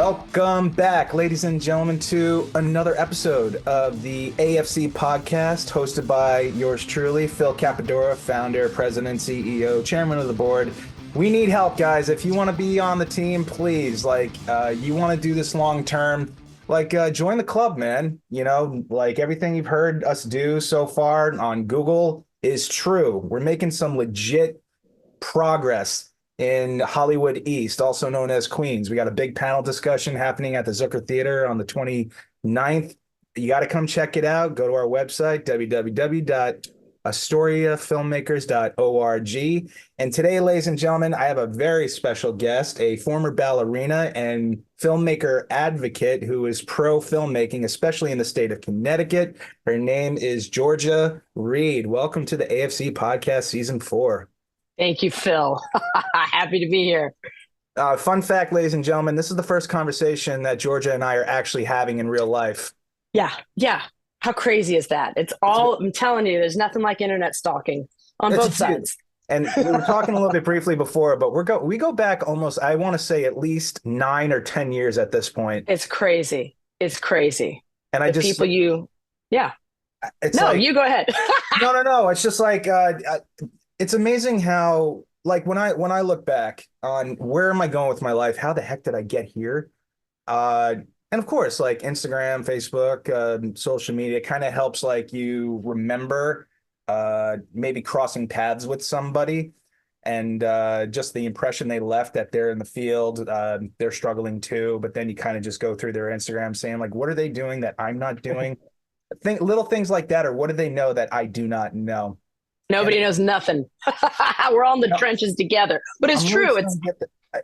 Welcome back, ladies and gentlemen, to another episode of the AFC podcast, hosted by yours truly, Phil Cappadora, founder, president, CEO, chairman of the board. We need help, guys. If you want to be on the team, please, you want to do this long term, join the club, man. You know, like everything you've heard us do so far on Google is true. We're making some legit progress in Hollywood East, also known as Queens. We got a big panel discussion happening at the Zucker Theater on the 29th. You got to come check it out. Go to our website, www.astoriafilmmakers.org. And today, ladies and gentlemen, I have a very special guest, a former ballerina and filmmaker advocate who is pro filmmaking, especially in the state of Connecticut. Her name is Georgia Reed. Welcome to the AFC Podcast Season 4. Thank you, Phil. Happy to be here. Fun fact, ladies and gentlemen, this is the first conversation that Georgia and I are actually having in real life. Yeah. How crazy is that? I'm telling you, there's nothing like internet stalking on both sides. And we were talking a little bit briefly before, but we go back almost, I want to say at least 9 or 10 years at this point. It's crazy. And You go ahead. No. It's just like, it's amazing how, like, when I look back on where am I going with my life, how the heck did I get here? And of course, like Instagram, Facebook, social media kind of helps, like, you remember maybe crossing paths with somebody and just the impression they left, that they're in the field, they're struggling too. But then you kind of just go through their Instagram saying, like, what are they doing that I'm not doing? Little things like that, or what do they know that I do not know? Nobody knows nothing. We're all in the trenches together. But it's true.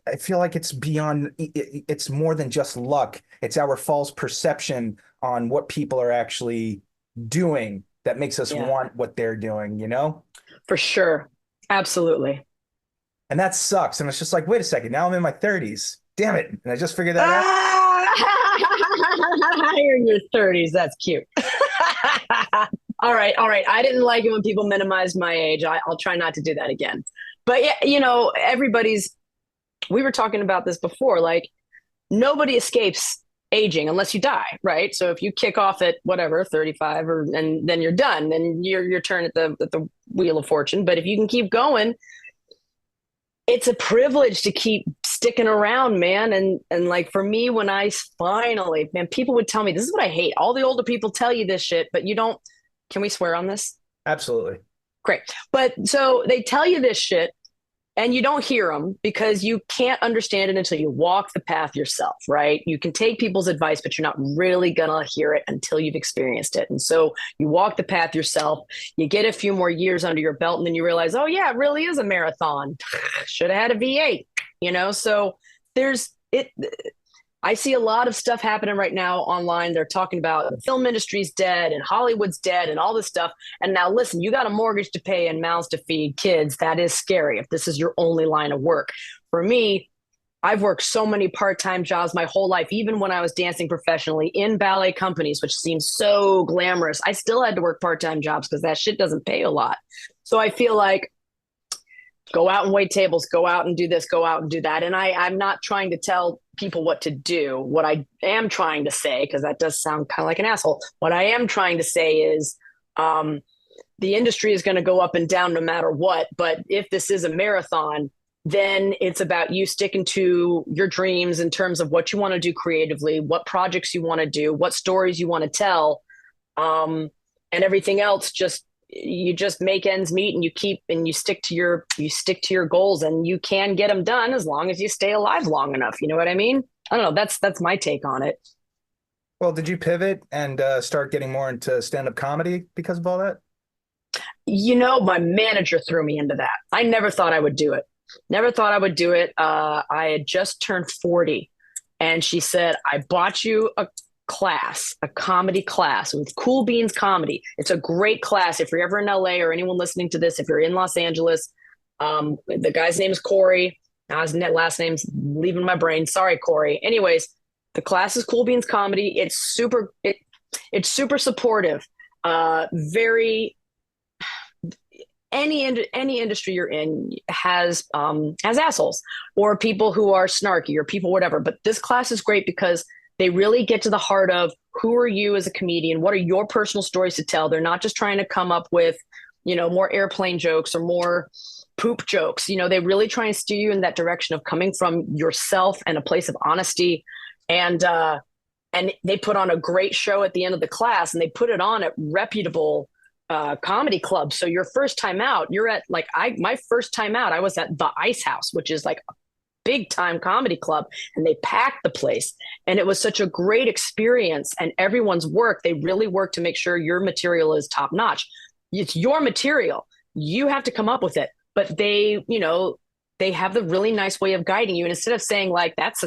I feel like it's beyond, it's more than just luck. It's our false perception on what people are actually doing that makes us want what they're doing, you know? For sure. Absolutely. And that sucks. And it's just like, wait a second, now I'm in my 30s. Damn it. And I just figured that out. You're in your 30s. That's cute. All right. I didn't like it when people minimized my age. I'll try not to do that again. But yeah, you know, we were talking about this before, like nobody escapes aging unless you die, right? So if you kick off at whatever, 35 and then you're done, then your turn at the wheel of fortune. But if you can keep going, it's a privilege to keep sticking around, man. And like for me, when I finally, man, people would tell me, this is what I hate. All the older people tell you this shit, but you don't. Can we swear on this? Absolutely. Great. But so they tell you this shit and you don't hear them because you can't understand it until you walk the path yourself, right? You can take people's advice, but you're not really going to hear it until you've experienced it. And so you walk the path yourself, you get a few more years under your belt, and then you realize, oh yeah, it really is a marathon. Should have had a V8, you know? So I see a lot of stuff happening right now online. They're talking about the film industry's dead and Hollywood's dead and all this stuff. And now listen, you got a mortgage to pay and mouths to feed, kids. That is scary if this is your only line of work. For me, I've worked so many part-time jobs my whole life, even when I was dancing professionally in ballet companies, which seems so glamorous. I still had to work part-time jobs because that shit doesn't pay a lot. So I feel like go out and wait tables, go out and do this, go out and do that. And I'm not trying to tell people what to do. What I am trying to say, because that does sound kind of like an asshole, what I am trying to say is the industry is going to go up and down no matter what. But if this is a marathon, then it's about you sticking to your dreams in terms of what you want to do creatively, what projects you want to do, what stories you want to tell, and everything else. You just make ends meet and you stick to your goals, and you can get them done as long as you stay alive long enough. You know what I mean? I don't know. That's my take on it. Well, did you pivot and start getting more into stand-up comedy because of all that? You know, my manager threw me into that. I never thought I would do it. I had just turned 40 and she said, I bought you a comedy class with Cool Beans Comedy. It's a great class. If you're ever in LA, or anyone listening to this, if you're in Los Angeles, the guy's name is Corey. Now his last name's leaving my brain. Sorry, Corey. Anyways, the class is Cool Beans Comedy. It's super supportive. any industry you're in has assholes or people who are snarky or people whatever. But this class is great because they really get to the heart of who are you as a comedian? What are your personal stories to tell? They're not just trying to come up with, more airplane jokes or more poop jokes. They really try and steer you in that direction of coming from yourself and a place of honesty. And they put on a great show at the end of the class, and they put it on at reputable comedy clubs. So your first time out, you're at my first time out, I was at the Ice House, which is like a big time comedy club, and they packed the place. And it was such a great experience. And everyone's work, they really work to make sure your material is top notch. It's your material. You have to come up with it. But they have the really nice way of guiding you. And instead of saying like, that's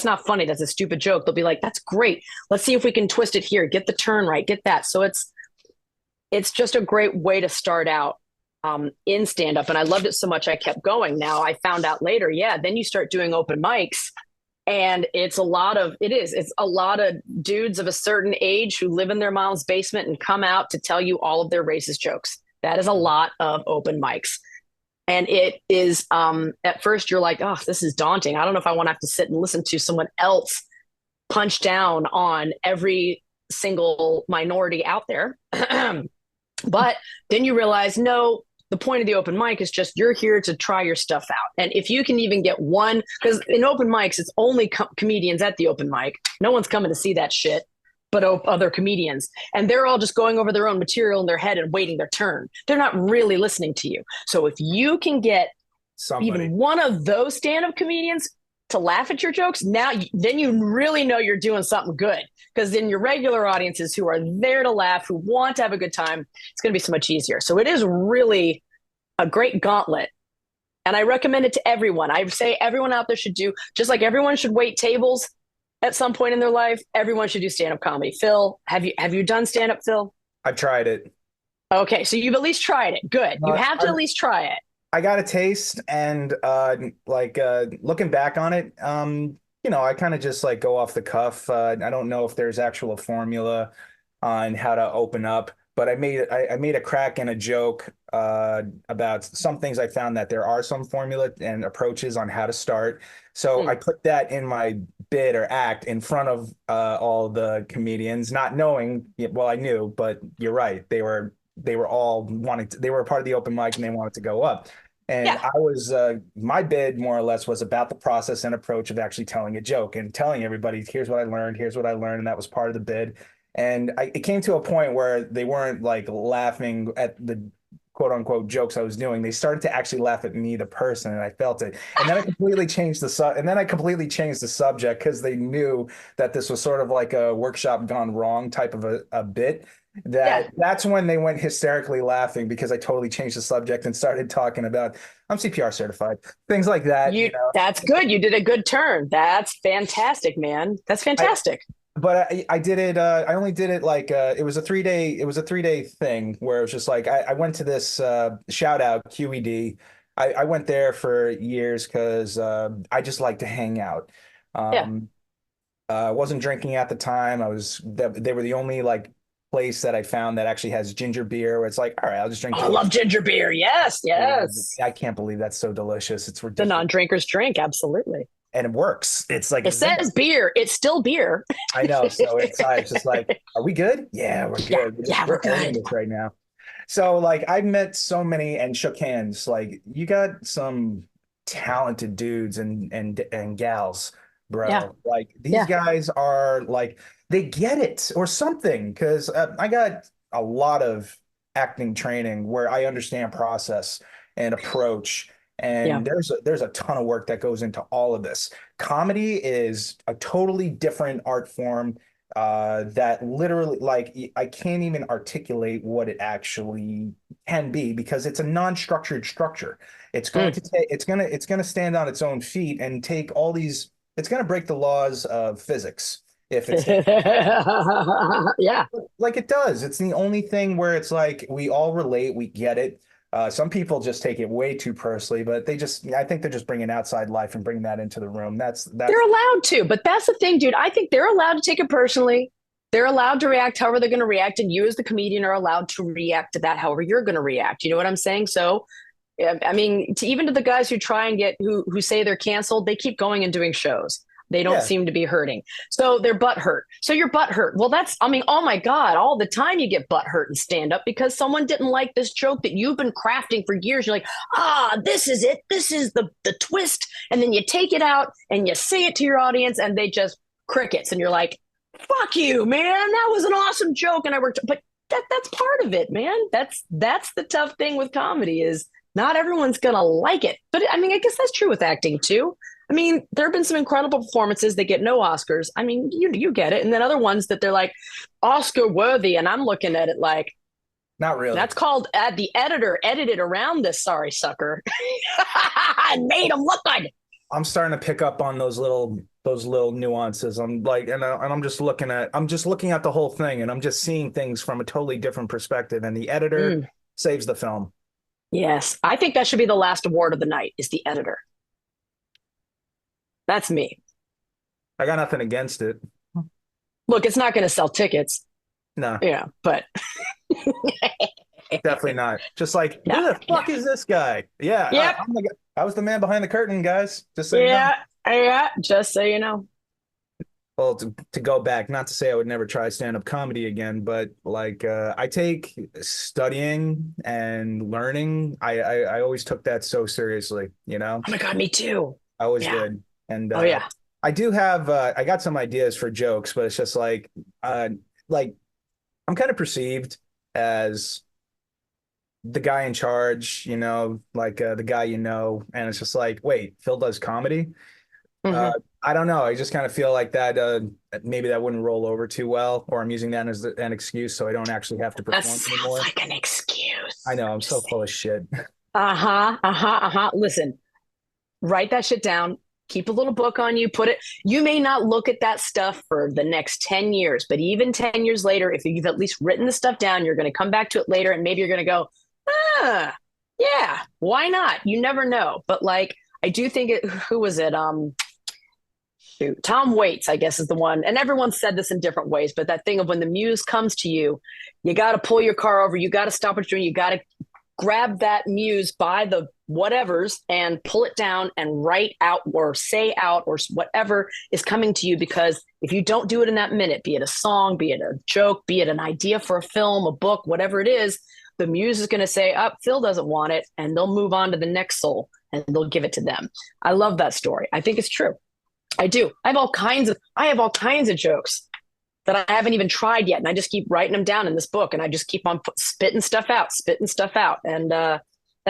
not funny, that's a stupid joke, they'll be like, that's great. Let's see if we can twist it here, get the turn right, get that. So it's just a great way to start out in stand-up. And I loved it so much, I kept going. Now I found out later, then you start doing open mics. And it's a lot of dudes of a certain age who live in their mom's basement and come out to tell you all of their racist jokes. That is a lot of open mics. And it is, at first you're like, oh, this is daunting. I don't know if I want to have to sit and listen to someone else punch down on every single minority out there. But then you realize, no, the point of the open mic is just you're here to try your stuff out. And if you can even get one, because in open mics, it's only comedians at the open mic. No one's coming to see that shit but other comedians. And they're all just going over their own material in their head and waiting their turn. They're not really listening to you. So if you can get even one of those stand-up comedians to laugh at your jokes, then you really know you're doing something good. Because then your regular audiences who are there to laugh, who want to have a good time, it's going to be so much easier. So it is really a great gauntlet. And I recommend it to everyone. I say everyone out there should do, just like everyone should wait tables at some point in their life, everyone should do stand-up comedy. Phil, have you done stand-up, Phil? I've tried it. Okay, so you've at least tried it. Good. You have to at least try it. I got a taste, and looking back on it, I kind of just like go off the cuff. I don't know if there's actual formula on how to open up, but I made a crack and a joke about some things. I found that there are some formula and approaches on how to start. So I put that in my bit or act in front of all the comedians, not knowing, well, I knew, but you're right. They were all they were a part of the open mic and they wanted to go up. And I was, my bid more or less was about the process and approach of actually telling a joke and telling everybody, here's what I learned. And that was part of the bid. And it came to a point where they weren't like laughing at the quote unquote jokes I was doing. They started to actually laugh at me, the person, and I felt it. And then I completely changed the subject because they knew that this was sort of like a workshop gone wrong type of a bit. That's when they went hysterically laughing because I totally changed the subject and started talking about I'm CPR certified, things like that. That's good. You did a good turn. That's fantastic, man. That's fantastic. But I did it. I only did it like it was a 3-day thing where it was just like I went to this shout out QED. I went there for years because I just like to hang out. I wasn't drinking at the time. They were the only like place that I found that actually has ginger beer where it's like, all right, I'll just drink. I love ginger beer. Yes. I can't believe that's so delicious. It's ridiculous. The non-drinkers drink. Absolutely. And it works. It's like it says beer. It's still beer. I know. So it's just like, are we good? Yeah, we're good. We're good right now. So like I've met so many and shook hands. Like you got some talented dudes and gals, bro. Yeah. Like these guys are like they get it or something. Because I got a lot of acting training where I understand process and approach. And there's a ton of work that goes into all of this. Comedy is a totally different art form that literally, like, I can't even articulate what it actually can be because it's a non-structured structure. It's going to take, it's going to stand on its own feet and take all these. It's going to break the laws of physics if it's like it does. It's the only thing where it's like we all relate, we get it. Some people just take it way too personally, but I think they're just bringing outside life and bringing that into the room. That's they're allowed to, but that's the thing, dude. I think they're allowed to take it personally. They're allowed to react however they're going to react, and you as the comedian are allowed to react to that however you're going to react. You know what I'm saying? So, I mean, even to the guys who try and who say they're canceled, they keep going and doing shows. They don't Yeah. seem to be hurting. So their butt hurt. So your butt hurt. Well, I mean, oh my God, all the time you get butt hurt and stand up because someone didn't like this joke that you've been crafting for years. You're like, this is it. This is the twist. And then you take it out and you say it to your audience and they just crickets. And you're like, fuck you, man. That was an awesome joke. And I worked, but that's part of it, man. That's the tough thing with comedy is not everyone's going to like it. But I mean, I guess that's true with acting too. I mean, there have been some incredible performances that get no Oscars. I mean, you get it. And then other ones that they're like Oscar worthy. And I'm looking at it like, not really. That's called the editor edited around this sorry sucker and made him look good. I'm starting to pick up on those little nuances. I'm like, and I'm just looking at the whole thing, and I'm just seeing things from a totally different perspective. And the editor saves the film. Yes, I think that should be the last award of the night. Is the editor. That's me. I got nothing against it. Look, it's not going to sell tickets. No. Yeah, but definitely not. Just like, who the fuck is this guy? Yeah. Yep. I was the man behind the curtain, guys. Just so you know. Yeah. Just so you know. Well, to go back, not to say I would never try stand-up comedy again, but like I take studying and learning. I always took that so seriously, you know? Oh my God, me too. I always did. And I do have I got some ideas for jokes, but it's just like I'm kind of perceived as the guy in charge, you know, like the guy and it's just like, wait, Phil does comedy? I don't know. I just kind of feel like that maybe that wouldn't roll over too well, or I'm using that as an excuse so I don't actually have to perform anymore. That sounds like an excuse. I know, I'm so full of shit. Listen, write that shit down. Keep a little book on you. You may not look at that stuff for the next 10 years, but even 10 years later, if you've at least written the stuff down, you're going to come back to it later and maybe you're going to go, yeah, why not? You never know. But like, I do think who was it? Tom Waits, I guess, is the one. And everyone said this in different ways, but that thing of when the muse comes to you, you got to pull your car over. You got to stop what you're doing. You got to grab that muse by the whatevers and pull it down and write out or say out or whatever is coming to you. Because if you don't do it in that minute, be it a song, be it a joke, be it an idea for a film, a book, whatever it is, the muse is going to say, Phil doesn't want it. And they'll move on to the next soul and they'll give it to them. I love that story. I think it's true. I do. I have all kinds of jokes that I haven't even tried yet. And I just keep writing them down in this book and I just keep on spitting stuff out. And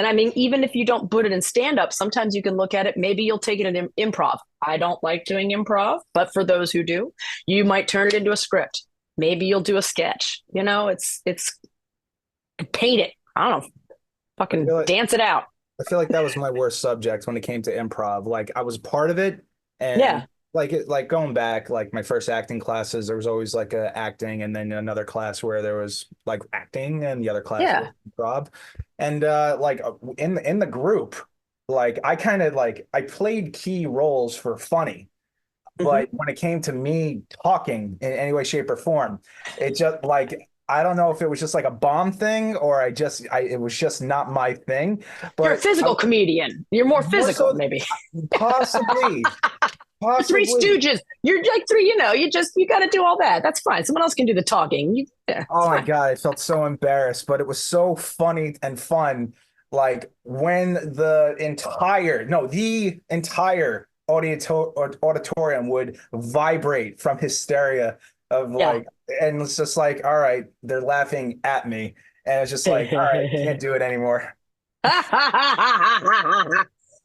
I mean, even if you don't put it in stand up, sometimes you can look at it. Maybe you'll take it in improv. I don't like doing improv, but for those who do, you might turn it into a script. Maybe you'll do a sketch, you know, it's paint it. I don't know, fucking dance it out. I feel like that was my worst subject when it came to improv. Like I was part of it. And like going back, like my first acting classes, there was always like a acting and then another class where there was like acting and the other class was improv. And like in the group, like I kind of like I played key roles for funny. But when it came to me talking in any way, shape, or form, it just like I don't know if it was just like a bomb thing or it was just not my thing. But you're a physical comedian. You're more physical, maybe. Possibly. Three Stooges. You're like three, you got to do all that. That's fine. Someone else can do the talking. Oh my God. I felt so embarrassed, but it was so funny and fun. Like when the entire auditorium would vibrate from hysteria of like, and it's just like, all right, they're laughing at me. And it's just like, all right, can't do it anymore. But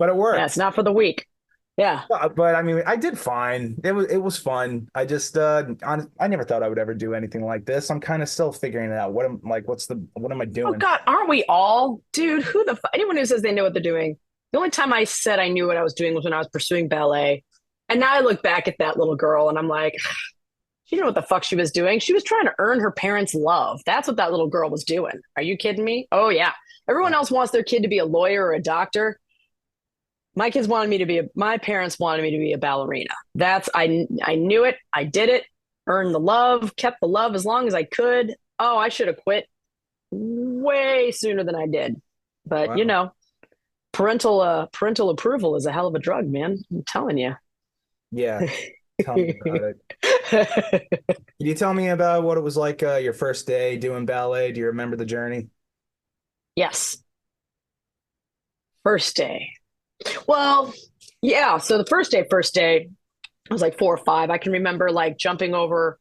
it worked. Yeah, it's not for the weak. Yeah. But I mean, I did fine. It was fun. I just I never thought I would ever do anything like this. I'm kind of still figuring it out. What am I doing? Oh God, aren't we all? Dude, anyone who says they know what they're doing. The only time I said I knew what I was doing was when I was pursuing ballet. And now I look back at that little girl and I'm like, she didn't know what the fuck she was doing. She was trying to earn her parents' love. That's what that little girl was doing. Are you kidding me? Oh yeah. Everyone else wants their kid to be a lawyer or a doctor. My parents wanted me to be a ballerina. I knew it. I did it. earned the love, kept the love as long as I could. Oh, I should have quit way sooner than I did. But Wow. parental approval is a hell of a drug, man. I'm telling you. Yeah. Tell me about it. Can you tell me about what it was like your first day doing ballet? Do you remember the journey? Yes, first day. Well, yeah. So the first day, I was like 4 or 5. I can remember like jumping over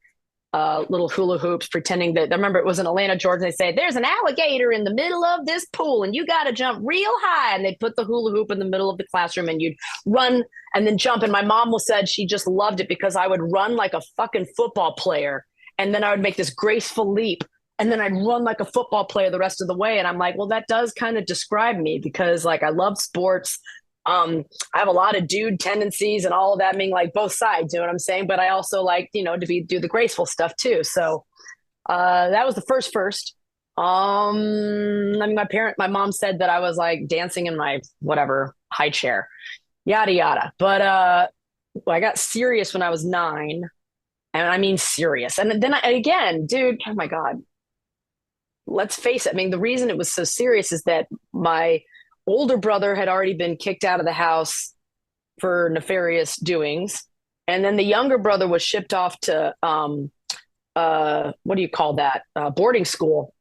little hula hoops, pretending that I remember it was in Atlanta, Georgia. And they say, there's an alligator in the middle of this pool and you got to jump real high. And they put the hula hoop in the middle of the classroom and you'd run and then jump. And my mom said she just loved it because I would run like a fucking football player. And then I would make this graceful leap. And then I'd run like a football player the rest of the way. And I'm like, well, that does kind of describe me because like I love sports. I have a lot of dude tendencies and all of that, meaning like both sides, you know what I'm saying? But I also like, do the graceful stuff too. So that was the first. I mean, my mom said that I was like dancing in my whatever high chair, yada yada. But I got serious when I was 9, and I mean serious. And then again, dude, oh my god, let's face it. I mean, the reason it was so serious is that my older brother had already been kicked out of the house for nefarious doings. And then the younger brother was shipped off to, what do you call that? Boarding school.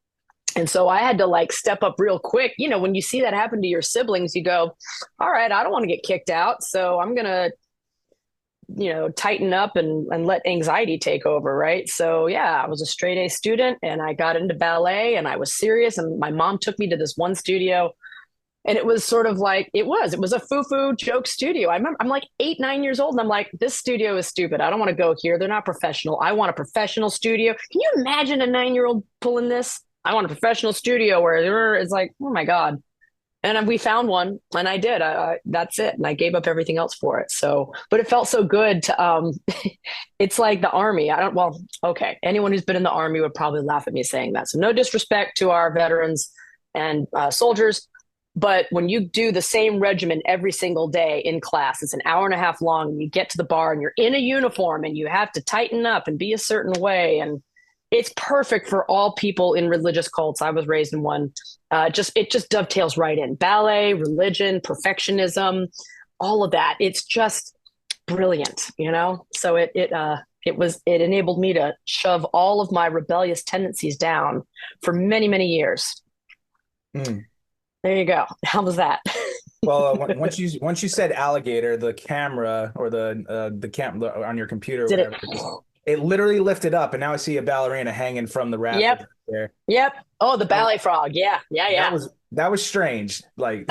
And so I had to like step up real quick. You know, when you see that happen to your siblings, you go, all right, I don't want to get kicked out. So I'm going to, tighten up and let anxiety take over. Right. So yeah, I was a straight A student and I got into ballet and I was serious. And my mom took me to this one studio. And it was sort of like, it was a foo-foo joke studio. I remember I'm like 8, 9 years old. And I'm like, this studio is stupid. I don't want to go here. They're not professional. I want a professional studio. Can you imagine a 9-year-old pulling this? I want a professional studio where it's like, oh my God. And we found one and I did. That's it. And I gave up everything else for it. So, but it felt so good to, it's like the army. Okay. Anyone who's been in the army would probably laugh at me saying that. So no disrespect to our veterans and soldiers. But when you do the same regimen every single day in class, it's an hour and a half long, and you get to the bar and you're in a uniform and you have to tighten up and be a certain way. And it's perfect for all people in religious cults. I was raised in one. It just dovetails right in. Ballet, religion, perfectionism, all of that. It's just brilliant, So it enabled me to shove all of my rebellious tendencies down for many, many years. Mm. There you go. How was that? Well, once you said alligator, the camera or the camera on your computer, or Did it? whatever, it literally lifted up, and now I see a ballerina hanging from the rafters Yep. there. Yep. Oh, the ballet frog. Yeah. That was strange. Like,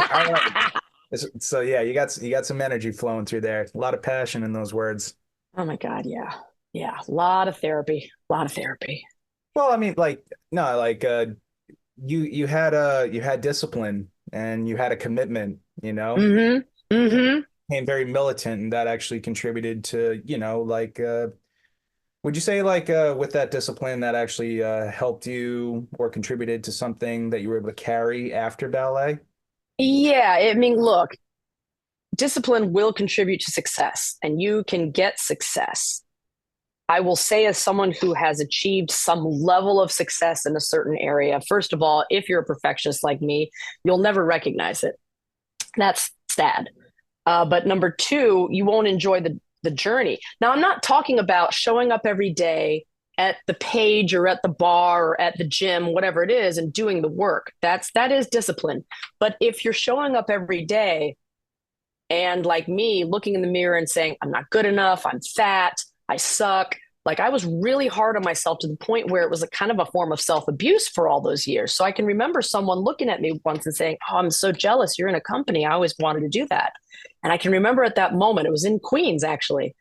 so yeah, you got some energy flowing through there. A lot of passion in those words. Oh my God. Yeah. Yeah. A lot of therapy. A lot of therapy. Well, I mean, like no, like you had discipline and you had a commitment, Mm-hmm. Mm-hmm. became very militant, and that actually contributed to, like would you say like with that discipline that actually helped you or contributed to something that you were able to carry after ballet? Yeah. I mean, look, discipline will contribute to success and you can get success. I will say, as someone who has achieved some level of success in a certain area, first of all, if you're a perfectionist like me, you'll never recognize it. That's sad. But number 2, you won't enjoy the journey. Now, I'm not talking about showing up every day at the page or at the bar or at the gym, whatever it is, and doing the work. That is discipline. But if you're showing up every day and like me, looking in the mirror and saying, I'm not good enough, I'm fat, I suck. Like I was really hard on myself to the point where it was a kind of a form of self-abuse for all those years. So I can remember someone looking at me once and saying, oh, I'm so jealous. You're in a company. I always wanted to do that. And I can remember at that moment, it was in Queens, actually.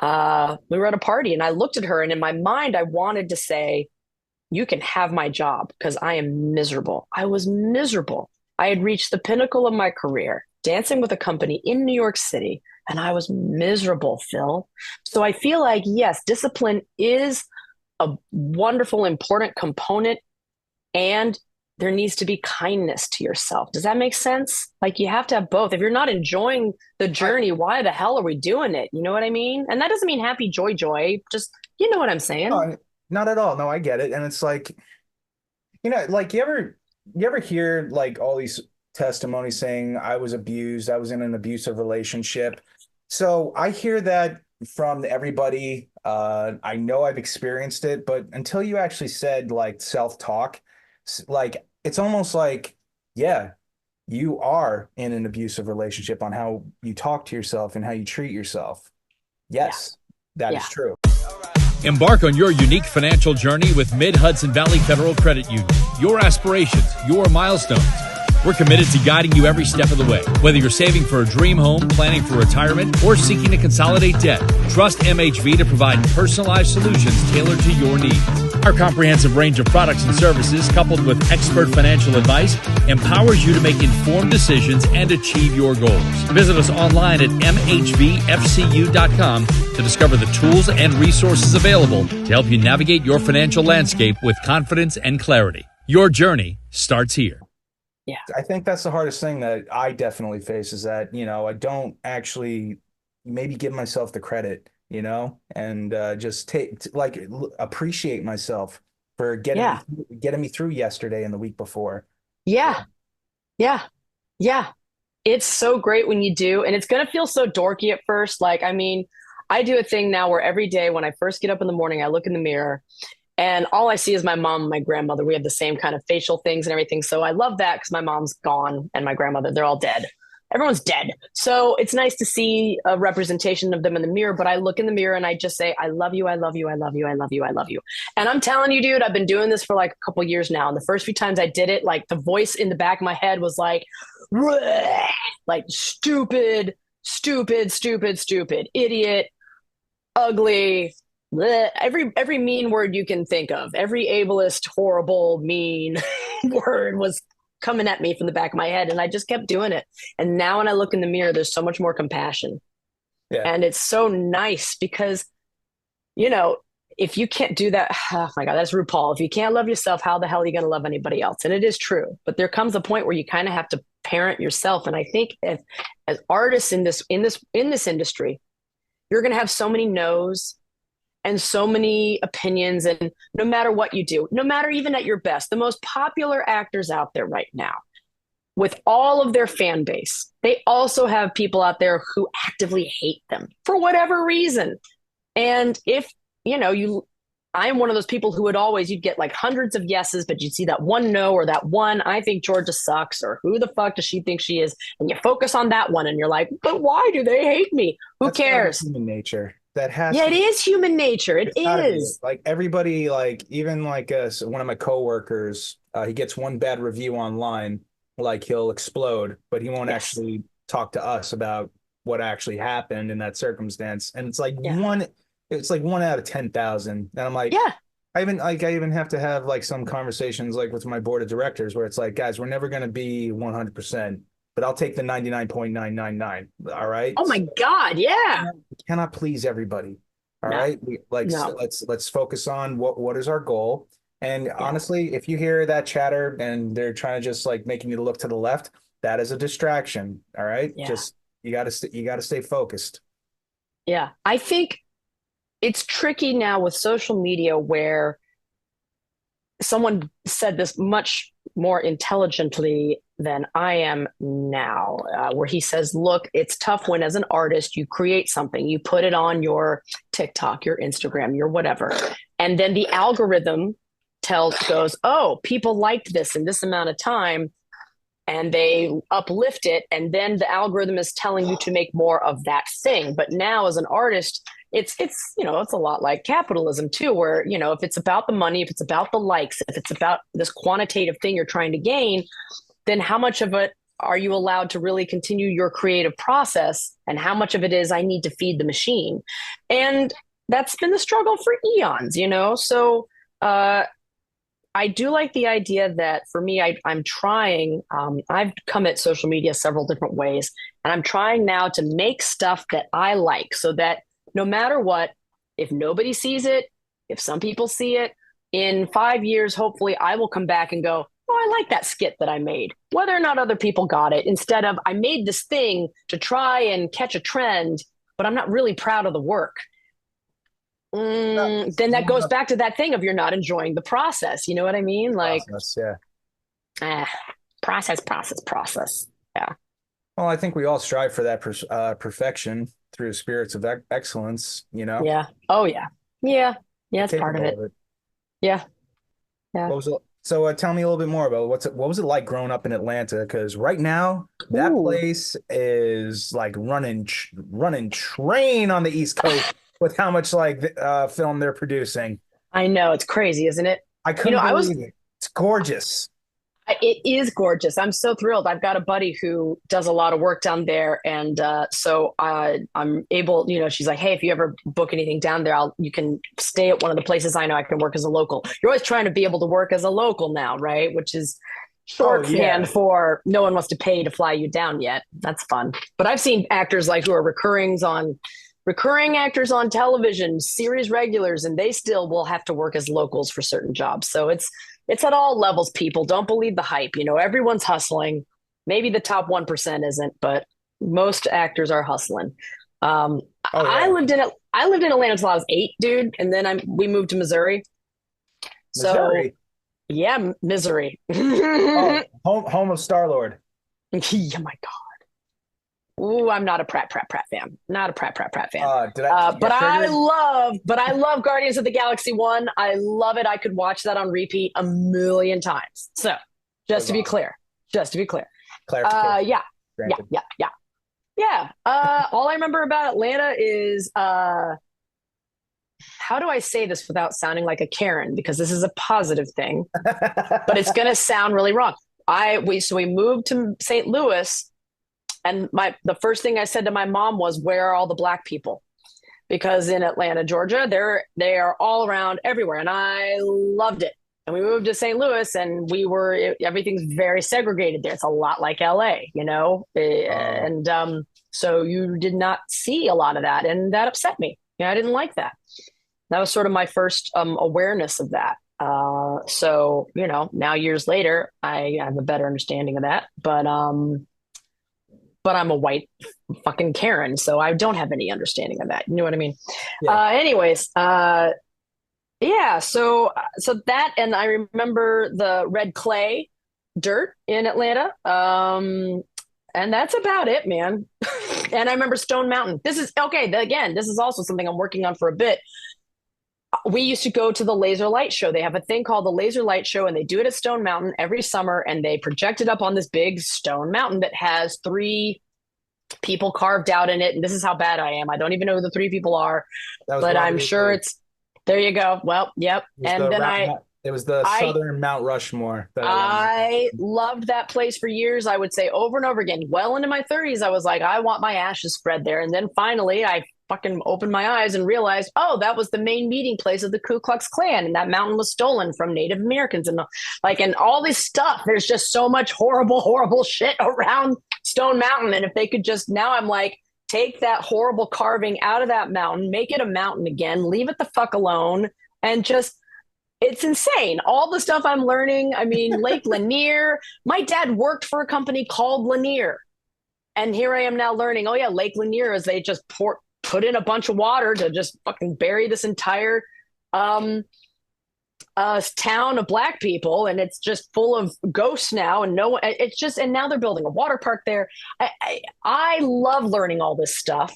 We were at a party and I looked at her and in my mind, I wanted to say, you can have my job because I am miserable. I was miserable. I had reached the pinnacle of my career, dancing with a company in New York City. And I was miserable, Phil. So I feel like, yes, discipline is a wonderful, important component. And there needs to be kindness to yourself. Does that make sense? Like you have to have both. If you're not enjoying the journey, why the hell are we doing it? You know what I mean? And that doesn't mean happy joy joy. Just you know what I'm saying? Not at all. No, I get it. And it's like, like you ever hear like all these testimonies saying I was abused, I was in an abusive relationship. So I hear that from everybody. I know I've experienced it, but until you actually said like self-talk, like it's almost like, yeah, you are in an abusive relationship on how you talk to yourself and how you treat yourself. Yeah. Yes, that is Yeah. true. Embark on your unique financial journey with Mid-Hudson Valley Federal Credit Union. Your aspirations, your milestones. We're committed to guiding you every step of the way. Whether you're saving for a dream home, planning for retirement, or seeking to consolidate debt, trust MHV to provide personalized solutions tailored to your needs. Our comprehensive range of products and services, coupled with expert financial advice, empowers you to make informed decisions and achieve your goals. Visit us online at mhvfcu.com to discover the tools and resources available to help you navigate your financial landscape with confidence and clarity. Your journey starts here. Yeah. I think that's the hardest thing that I definitely face is that, I don't actually maybe give myself the credit, and just appreciate myself for Yeah. getting me through yesterday and the week before. Yeah. Yeah. Yeah. It's so great when you do. And it's going to feel so dorky at first. Like, I mean, I do a thing now where every day when I first get up in the morning, I look in the mirror and all I see is my mom and my grandmother. We have the same kind of facial things and everything. So I love that because my mom's gone and my grandmother, they're all dead. Everyone's dead. So it's nice to see a representation of them in the mirror. But I look in the mirror and I just say, I love you. I love you. I love you. I love you. I love you. And I'm telling you, dude, I've been doing this for like a couple years now. And the first few times I did it, like the voice in the back of my head was like, like stupid, stupid, stupid, stupid, idiot, ugly, bleh. Every mean word you can think of, every ableist, horrible, mean word was coming at me from the back of my head, and I just kept doing it. And now when I look in the mirror, there's so much more compassion. Yeah. And it's so nice because, if you can't do that, oh my God, that's RuPaul. If you can't love yourself, how the hell are you going to love anybody else? And it is true. But there comes a point where you kind of have to parent yourself. And I think as artists in this industry, you're going to have so many no's and so many opinions. And no matter what you do, no matter even at your best, the most popular actors out there right now, with all of their fan base, they also have people out there who actively hate them for whatever reason. And if, I'm one of those people who you'd get like hundreds of yeses, but you'd see that one no or that one, I think Georgia sucks, or who the fuck does she think she is? And you focus on that one and you're like, but why do they hate me? Who That's cares? Human nature. That has Yeah, to it is human nature. It is. like everybody, like even like one of my coworkers, he gets one bad review online, like he'll explode, but he won't Yes. actually talk to us about what actually happened in that circumstance. And it's like Yeah. it's like 1 out of 10,000. And I'm like, Yeah. I even have to have like some conversations like with my board of directors where it's like, guys, we're never going to be 100%, but I'll take the 99.999. All right. Oh my God. Yeah. We cannot please everybody. All No. right. No. Let's focus on what is our goal. And Yeah. honestly, if you hear that chatter and they're trying to just like making you look to the left, that is a distraction. All right. Yeah. Just you got to stay focused. Yeah. I think it's tricky now with social media where someone said this much more intelligently than I am now, where he says, look, it's tough when as an artist, you create something, you put it on your TikTok, your Instagram, your whatever. And then the algorithm goes, oh, people liked this in this amount of time. And they uplift it. And then the algorithm is telling you to make more of that thing. But now as an artist, it's a lot like capitalism too, where, if it's about the money, if it's about the likes, if it's about this quantitative thing you're trying to gain, then how much of it are you allowed to really continue your creative process? And how much of it is, I need to feed the machine? And that's been the struggle for eons, So I do like the idea that for me, I'm trying, I've come at social media several different ways, and I'm trying now to make stuff that I like so that no matter what, if nobody sees it, if some people see it, in 5 years, hopefully I will come back and go, oh, I like that skit that I made. Whether or not other people got it, instead of I made this thing to try and catch a trend, but I'm not really proud of the work. Then that goes back to that thing of you're not enjoying the process. You know what I mean? Like, process, yeah. Process. Yeah. Well, I think we all strive for that perfection through spirits of excellence, you know? Yeah. Oh, yeah. Yeah. Yeah, it's part of it. Yeah. Yeah. So tell me a little bit more about what was it like growing up in Atlanta? Because right now that place is like running train on the East Coast with how much like film they're producing. I know, it's crazy, isn't it? I couldn't believe it. It's gorgeous. It is gorgeous. I'm so thrilled. I've got a buddy who does a lot of work down there. And so I'm able, she's like, hey, if you ever book anything down there, you can stay at one of the places I know I can work as a local. You're always trying to be able to work as a local now, right? Which is shorthand for no one wants to pay to fly you down yet. That's fun. But I've seen actors like who are recurring actors on television, series regulars, and they still will have to work as locals for certain jobs. So it's at all levels, people. Don't believe the hype. Everyone's hustling. Maybe the top 1% isn't, but most actors are hustling. I lived in Atlanta until I was 8, dude, and then we moved to Missouri. Missouri. So yeah, misery. Home of Star-Lord. Oh my God. Ooh, I'm not a Pratt fan. Not a Pratt fan. But I love Guardians of the Galaxy 1. I love it. I could watch that on repeat a million times. So just to be clear. Clarification. Yeah. All I remember about Atlanta is, how do I say this without sounding like a Karen? Because this is a positive thing, but it's going to sound really wrong. We moved to St. Louis. And the first thing I said to my mom was, where are all the Black people? Because in Atlanta, Georgia, they are all around everywhere. And I loved it. And we moved to St. Louis and everything's very segregated there. It's a lot like LA, And so you did not see a lot of that. And that upset me. I didn't like that. That was sort of my first awareness of that. So, now years later, I have a better understanding of that. But I'm a white fucking Karen, so I don't have any understanding of that. You know what I mean? Yeah. Anyways, yeah. So that, and I remember the red clay dirt in Atlanta, and that's about it, man. And I remember Stone Mountain. This is also something I'm working on for a bit. We used to go to the Laser Light Show. They have a thing called the Laser Light Show, and they do it at Stone Mountain every summer, and they project it up on this big stone mountain that has 3 people carved out in it. And this is how bad I am. I don't even know who the 3 people are, but I'm sure there you go. Well, yep. It was the Southern Mount Rushmore. I loved that place for years. I would say over and over again, well into my 30s, I was like, I want my ashes spread there. And then finally I fucking opened my eyes and realized, that was the main meeting place of the Ku Klux Klan. And that mountain was stolen from Native Americans and all this stuff. There's just so much horrible, horrible shit around Stone Mountain. And if they could just, now I'm like, take that horrible carving out of that mountain, make it a mountain again, leave it the fuck alone, and just, it's insane. All the stuff I'm learning. I mean, Lake Lanier, my dad worked for a company called Lanier. And here I am now learning, Lake Lanier is they just put in a bunch of water to just fucking bury this entire town of Black people, and it's just full of ghosts now, and and now they're building a water park there. I love learning all this stuff.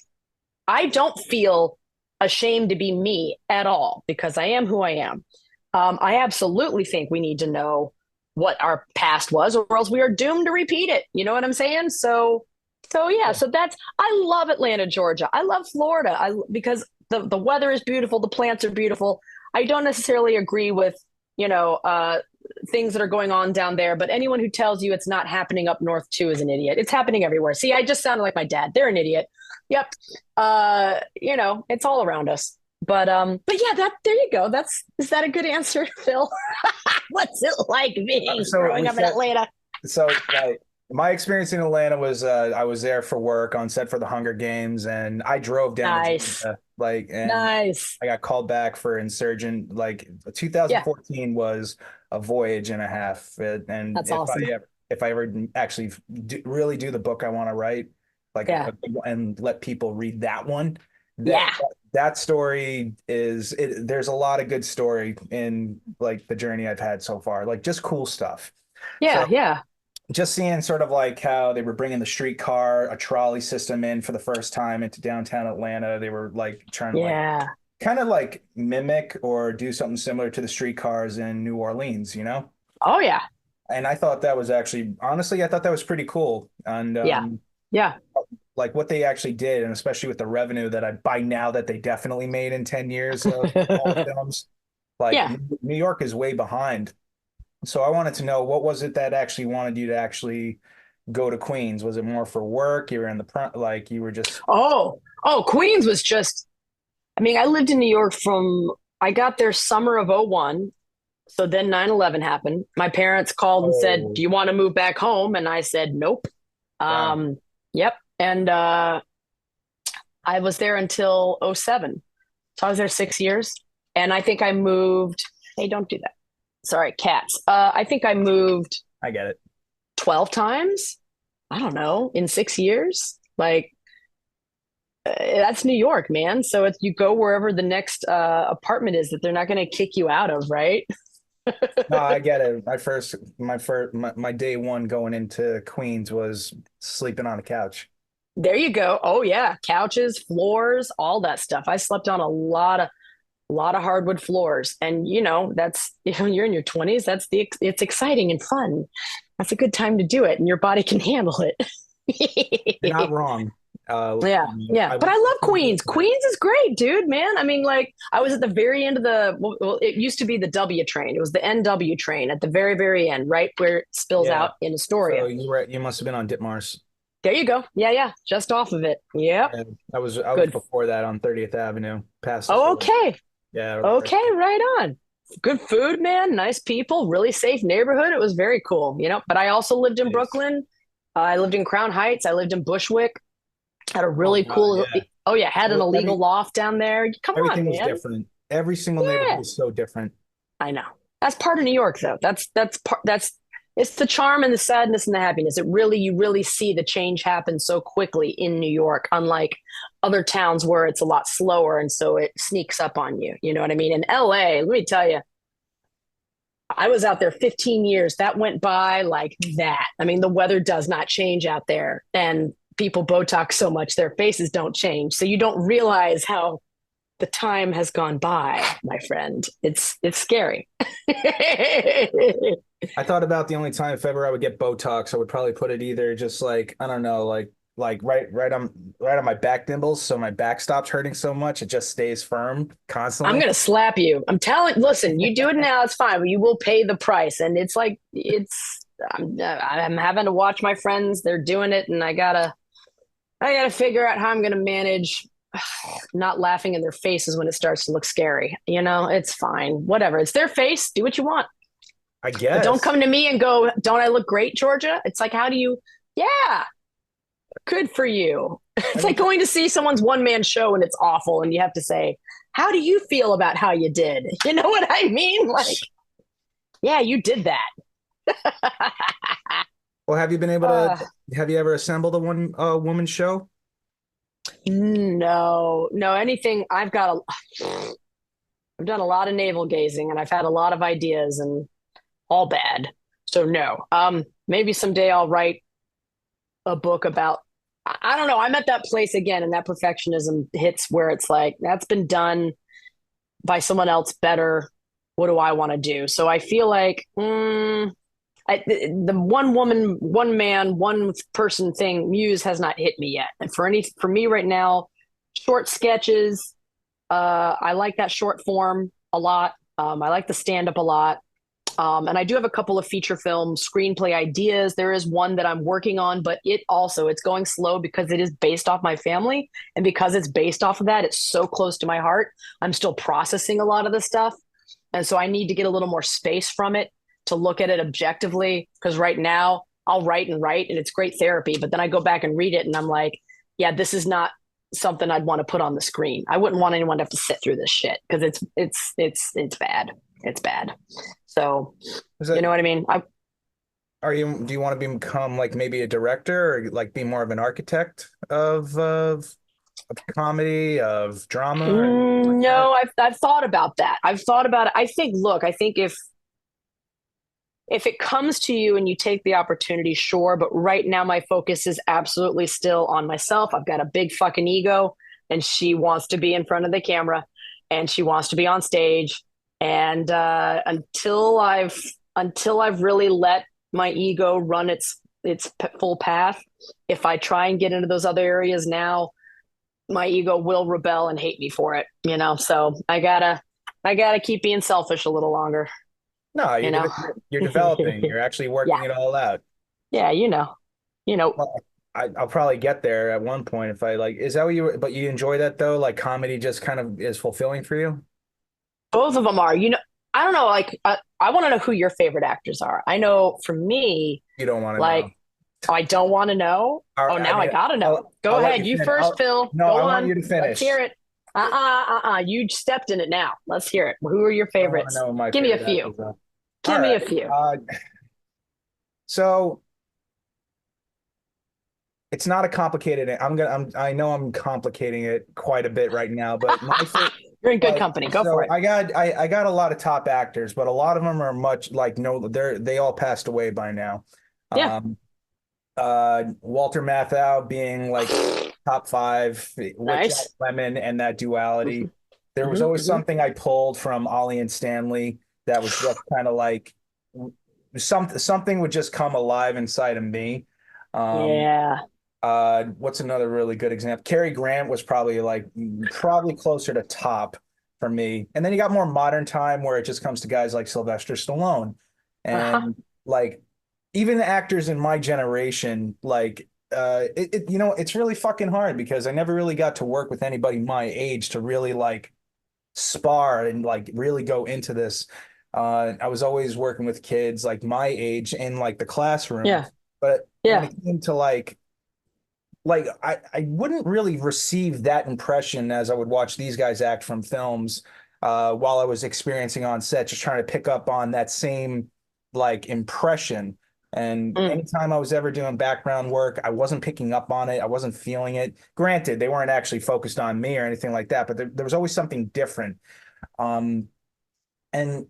I don't feel ashamed to be me at all because I am who I am. I absolutely think we need to know what our past was, or else we are doomed to repeat it. You know what I'm saying? So I love Atlanta, Georgia. I love Florida because the weather is beautiful. The plants are beautiful. I don't necessarily agree with, things that are going on down there, but anyone who tells you it's not happening up north too is an idiot. It's happening everywhere. See, I just sounded like my dad. They're an idiot. Yep. It's all around us. But yeah, there you go. Is that a good answer, Phil? What's it like being growing up in Atlanta? So My experience in Atlanta was I was there for work on set for the Hunger Games, and I drove down to Nice. Georgia, like, and Nice. I got called back for Insurgent. Like Yeah, 2014 was a voyage and a half, and that's awesome. if I ever actually really do the book I want to write, like, Yeah. and let people read that one, that Yeah. that story is it. There's a lot of good story in like the journey I've had so far, like just cool stuff. Yeah. So Yeah. just seeing sort of like how they were bringing the streetcar, a trolley system in for the first time into downtown Atlanta. They were like trying to like Yeah. kind of like mimic or do something similar to the streetcars in New Orleans, you know? Oh, yeah. And I thought that was actually, honestly, I thought that was pretty cool. And Yeah. Yeah. like what they actually did, and especially with the revenue that I by now that they definitely made in 10 years of all films, like Yeah. New York is way behind. So I wanted to know what was it that actually wanted you to actually go to Queens? Was it more for work? You were in the front, like you were just, Oh, Queens was just, I mean, I lived in New York I got there summer of '01. So then 9/11 happened. My parents called and said, oh, "Do you want to move back home?" And I said, "Nope." wow. Um, yep. And I was there until '07. So I was there 6 years. And I think I moved. Hey, don't do that. Sorry, cats. I think I moved I get it. 12 times. I don't know, in 6 years. Like, that's New York, man. So it's, you go wherever the next apartment is that they're not going to kick you out of, right? No, I get it. My day one going into Queens was sleeping on a couch. There you go. Oh yeah, couches, floors, all that stuff. I slept on a lot of hardwood floors, and that's you're in your 20s. It's exciting and fun. That's a good time to do it, and your body can handle You're not it. wrong. Yeah, yeah. I But I was love Queens. Queens is great, dude, man. I mean, like, I was at the very end of well, it used to be the W train. It was the NW train at the very, very end, right where it spills yeah. out in So Astoria. you must have been on Ditmars. There you go. Yeah, yeah. Just off of it. Yep. Yeah, I was Good. before that on 30th Avenue, past the Oh, fort. okay. Yeah, Okay, right on. Good food, man. Nice people, really safe neighborhood. It was very cool. But I also lived in nice. Brooklyn. I lived in Crown Heights. I lived in Bushwick. Had a Oh really God, cool, yeah. oh yeah, had an illegal Every loft down there. Come on, everything was man. different. Every single neighborhood Yeah, is so different. I know. That's part of New York, though. That's it's the charm and the sadness and the happiness. You really see the change happen so quickly in New York, unlike other towns where it's a lot slower and so it sneaks up on you. You know what I mean? In LA, let me tell you, I was out there 15 years. That went by like that. I mean, the weather does not change out there, and people Botox so much their faces don't change. So you don't realize how the time has gone by, my friend. It's scary. I thought about the only time if ever I would get Botox, I would probably put it either just like I don't know, like right on my back dimples, so my back stops hurting so much it just stays firm I'm constantly. gonna slap you. Listen, you do it now, it's fine, but you will pay the price. And it's like I'm having to watch my friends. They're doing it, and I gotta figure out how I'm gonna manage not laughing in their faces when it starts to look scary. It's fine. Whatever. It's their face. Do what you want. I But don't guess. come to me and go, "Don't I look great, Georgia?" It's like, how do you, yeah, good for you. I It's mean, like going to see someone's one man show and it's awful. And you have to say, "How do you feel about how you did?" You know what I mean? Like, yeah, you did that. well, have you been able to uh, have you ever assembled a one woman show? no, no, anything. I've done a lot of navel gazing and I've had a lot of ideas and all bad. So no. Maybe someday I'll write a book about, I don't know. I'm at that place again, and that perfectionism hits where it's like, that's been done by someone else better. What do I want to do? So I feel like the one woman, one man, one person thing, muse has not hit me yet. And for me right now, short sketches. I like that short form a lot. I like the stand up a lot. And I do have a couple of feature film screenplay ideas. There is one that I'm working on, but it's going slow because it is based off my family. And because it's based off of that, it's so close to my heart. I'm still processing a lot of the stuff. And so I need to get a little more space from it to look at it objectively. Because right now I'll write and write, and it's great therapy. But then I go back and read it, and I'm like, yeah, this is not something I'd want to put on the screen. I wouldn't want anyone to have to sit through this shit because it's bad. It's bad. So you know what I mean? Do you want to become like maybe a director or like be more of an architect of comedy, of drama or anything like that? No, I've thought about that. I've thought about it. I think, look, I think if it comes to you and you take the opportunity, sure. But right now, my focus is absolutely still on myself. I've got a big fucking ego, and she wants to be in front of the camera, and she wants to be on stage. And until I've really let my ego run its full path, if I try and get into those other areas now, my ego will rebel and hate me for it. So I gotta keep being selfish a little longer. No, You know. you're developing. You're actually Yeah. working it all out. Yeah, you know, Well, I'll probably get there at one point if I like. Is that what you? But you enjoy that though? Like comedy just kind of is fulfilling for you? both of them are. I don't know. Like, I want to know who your favorite actors are. I know for me, You don't want to know. like, I don't want to know. Oh, now I mean, gotta know. Go I'll let ahead. you You finish. first, Phil. No, Go I want on. you to Let's finish. hear it. You stepped in it now. Let's hear it. Who are your I want to favorites? know who my Give me a favorite few. actors are. All Give me a right. few. So it's not a complicated. I know I'm complicating it quite a bit right now, but my favorite. You're in good But company. Go for so it. I got a lot of top actors, but a lot of them are much like no, they all passed away by now. Yeah. Um, Walter Matthau being like top five with Jack Nice. Lemmon and that duality. There was Hmm. always Hmm. something I pulled from Ollie and Stanley that was just kind of like something would just come alive inside of me. Um, Yeah. what's another really good example? Cary Grant was probably closer to top for me. And then you got more modern time where it just comes to guys like Sylvester Stallone Uh-huh. and like even actors in my generation, like it's really fucking hard because I never really got to work with anybody my age to really like spar and like really go into this. I was always working with kids like my age in like the classroom, Yeah. but when Yeah. it came to I wouldn't really receive that impression as I would watch these guys act from films while I was experiencing on set, just trying to pick up on that same like impression. And Mm. anytime I was ever doing background work, I wasn't picking up on it. I wasn't feeling it. Granted, they weren't actually focused on me or anything like that, but there was always something different. Um, and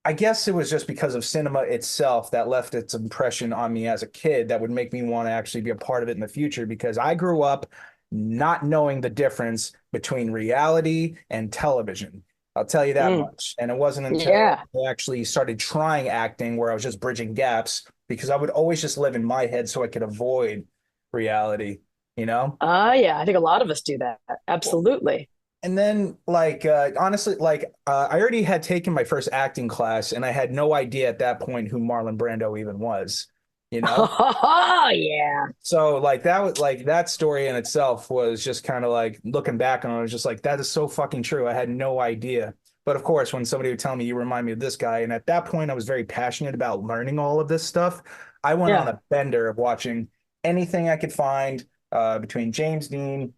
I guess it was just because of cinema itself that left its impression on me as a kid that would make me want to actually be a part of it in the future because I grew up not knowing the difference between reality and television. I'll tell you that Mm. much. And it wasn't until Yeah. I actually started trying acting where I was just bridging gaps because I would always just live in my head so I could avoid reality, you know? Yeah. I think a lot of us do that. Absolutely. And then, honestly, I already had taken my first acting class, and I had no idea at that point who Marlon Brando even was, you know? Oh, yeah. So, like, that was like that story in itself was just kind of like looking back on it, I was just like, that is so fucking true. I had no idea. But of course, when somebody would tell me you remind me of this guy, and at that point, I was very passionate about learning all of this stuff. I went on Yeah. a bender of watching anything I could find between James Dean,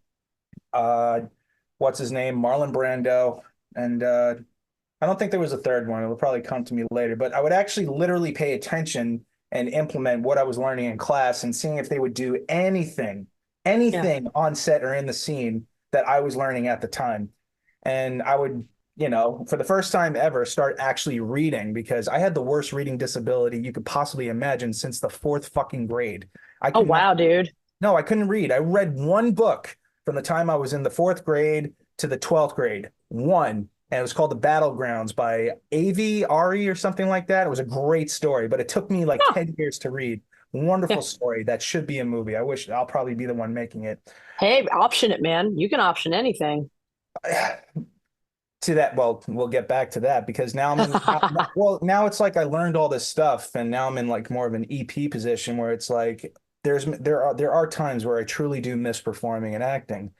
uh, what's his name, Marlon Brando, and I don't think there was a third one. It'll probably come to me later, but I would actually literally pay attention and implement what I was learning in class and seeing if they would do Yeah. anything on set or in the scene that I was learning at the time. And I would, for the first time ever, start actually reading because I had the worst reading disability you could possibly imagine since the fourth fucking grade. I Oh, could not wow, dude. no, I couldn't read. I read one book from the time I was in the fourth grade to the 12th grade. One. And it was called The Battlegrounds by A.V. Ari or something like that. It was a great story, but it took me like Huh. 10 years to read. Yeah. Wonderful story. That should be a movie. I wish I'll probably be the one making it. Hey, option it, man. You can option anything. To that, well, we'll get back to that because now I'm in now it's like I learned all this stuff and now I'm in like more of an EP position where it's like there are times where I truly do miss performing and acting,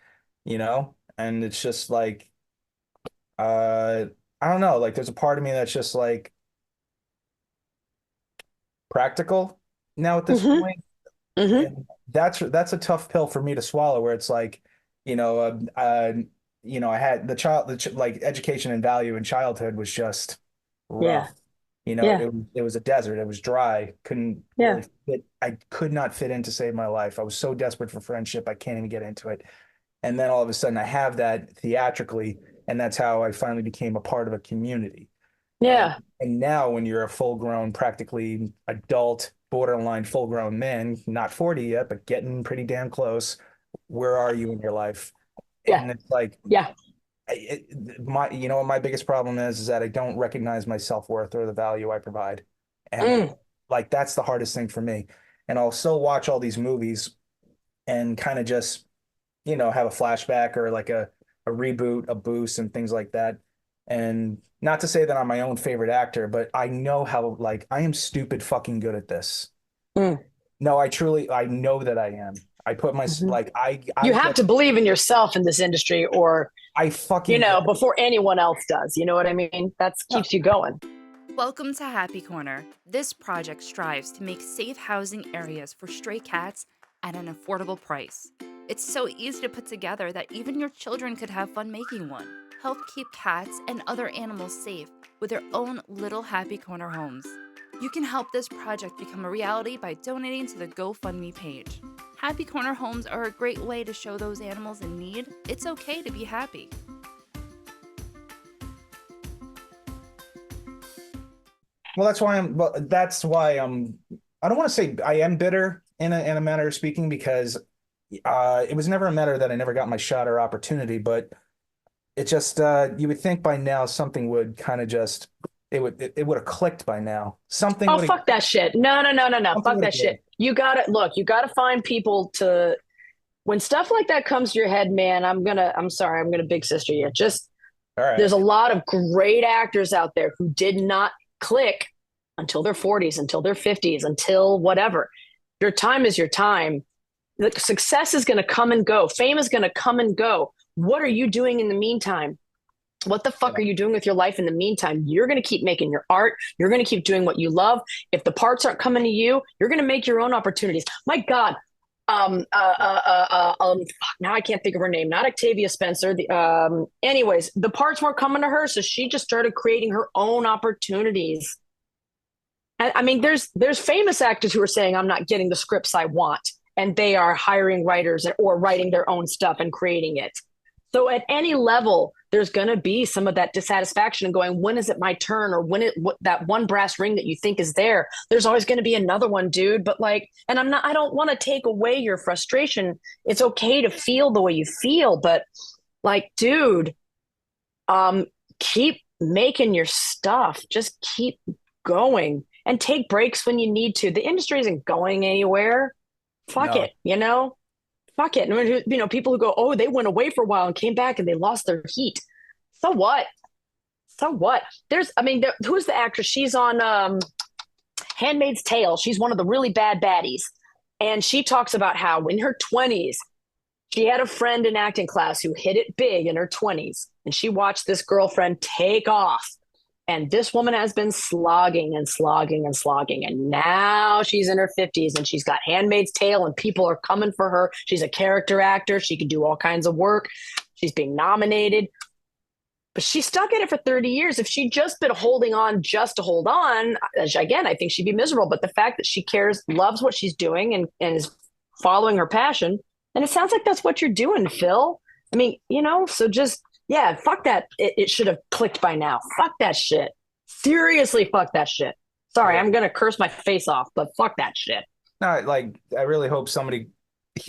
and it's just like uh I don't know, like there's a part of me that's just like practical. now at this Mm-hmm. point, Mm-hmm. and that's a tough pill for me to swallow. Where it's like, you know, I had like education and value in childhood was just Yeah. rough. You know, Yeah. it was a desert. It was dry. Couldn't Yeah. really fit. I could not fit in to save my life. I was so desperate for friendship. I can't even get into it. And then all of a sudden, I have that theatrically, and that's how I finally became a part of a community. And Yeah. and now when you're a full-grown, practically adult, borderline full-grown man, not 40 yet, but getting pretty damn close, where are you in your life? Yeah. And it's like Yeah. what my biggest problem is that I don't recognize my self-worth or the value I provide. And Mm. like that's the hardest thing for me. And I'll still watch all these movies and kind of just, have a flashback or like a reboot, a boost, and things like that. And not to say that I'm my own favorite actor, but I know how, like, I am stupid fucking good at this. Mm. No, I know that I am. I put my, Hmm. like, I You have get, to believe in yourself in this industry, or I fucking, before anyone else does. You know what I mean? That yeah. keeps you going. Welcome to Happy Corner. This project strives to make safe housing areas for stray cats at an affordable price. It's so easy to put together that even your children could have fun making one. Help keep cats and other animals safe with their own little Happy Corner homes. You can help this project become a reality by donating to the GoFundMe page. Happy Corner homes are a great way to show those animals in need it's okay to be happy. Well, that's why I don't want to say I am bitter in a manner of speaking because it was never a matter that I never got my shot or opportunity, but it just you would think by now something would kind of just it would have clicked by now. Something Oh, would have fuck that shit. No, no, no, no, no. something Fuck would have that given. shit. You gotta find people to, when stuff like that comes to your head, man, I'm sorry, I'm gonna big sister you. Just, All right. there's a lot of great actors out there who did not click until their 40s, until their 50s, until whatever. Your time is your time. The success is going to come and go. Fame is going to come and go. What are you doing in the meantime? What the fuck Yeah. are you doing with your life in the meantime? You're going to keep making your art. You're going to keep doing what you love. If the parts aren't coming to you, you're going to make your own opportunities. My God. Now I can't think of her name. Not Octavia Spencer. Anyways, the parts weren't coming to her, so she just started creating her own opportunities. I mean, there's famous actors who are saying, I'm not getting the scripts I want, and they are hiring writers or writing their own stuff and creating it. So at any level, there's going to be some of that dissatisfaction and going, when is it my turn? Or that one brass ring that you think is there, there's always going to be another one, dude. But like, and I don't want to take away your frustration. It's okay to feel the way you feel, but like, dude, keep making your stuff. Just keep going and take breaks when you need to. The industry isn't going anywhere. Fuck No. it, fuck it. And, people who go, oh, they went away for a while and came back and they lost their heat. So what? So what? Who's the actress? She's on Handmaid's Tale. She's one of the really bad baddies. And she talks about how in her 20s, she had a friend in acting class who hit it big in her 20s. And she watched this girlfriend take off. And this woman has been slogging and slogging and slogging. And now she's in her 50s and she's got Handmaid's Tale and people are coming for her. She's a character actor. She can do all kinds of work. She's being nominated. But she stuck at it for 30 years. If she'd just been holding on just to hold on, again, I think she'd be miserable. But the fact that she cares, loves what she's doing and is following her passion. And it sounds like that's what you're doing, Phil. I mean, so just, yeah, fuck that. It should have clicked by now. Fuck that shit. Seriously, fuck that shit. Sorry, Yeah. I'm going to curse my face off, but fuck that shit. No, like I really hope somebody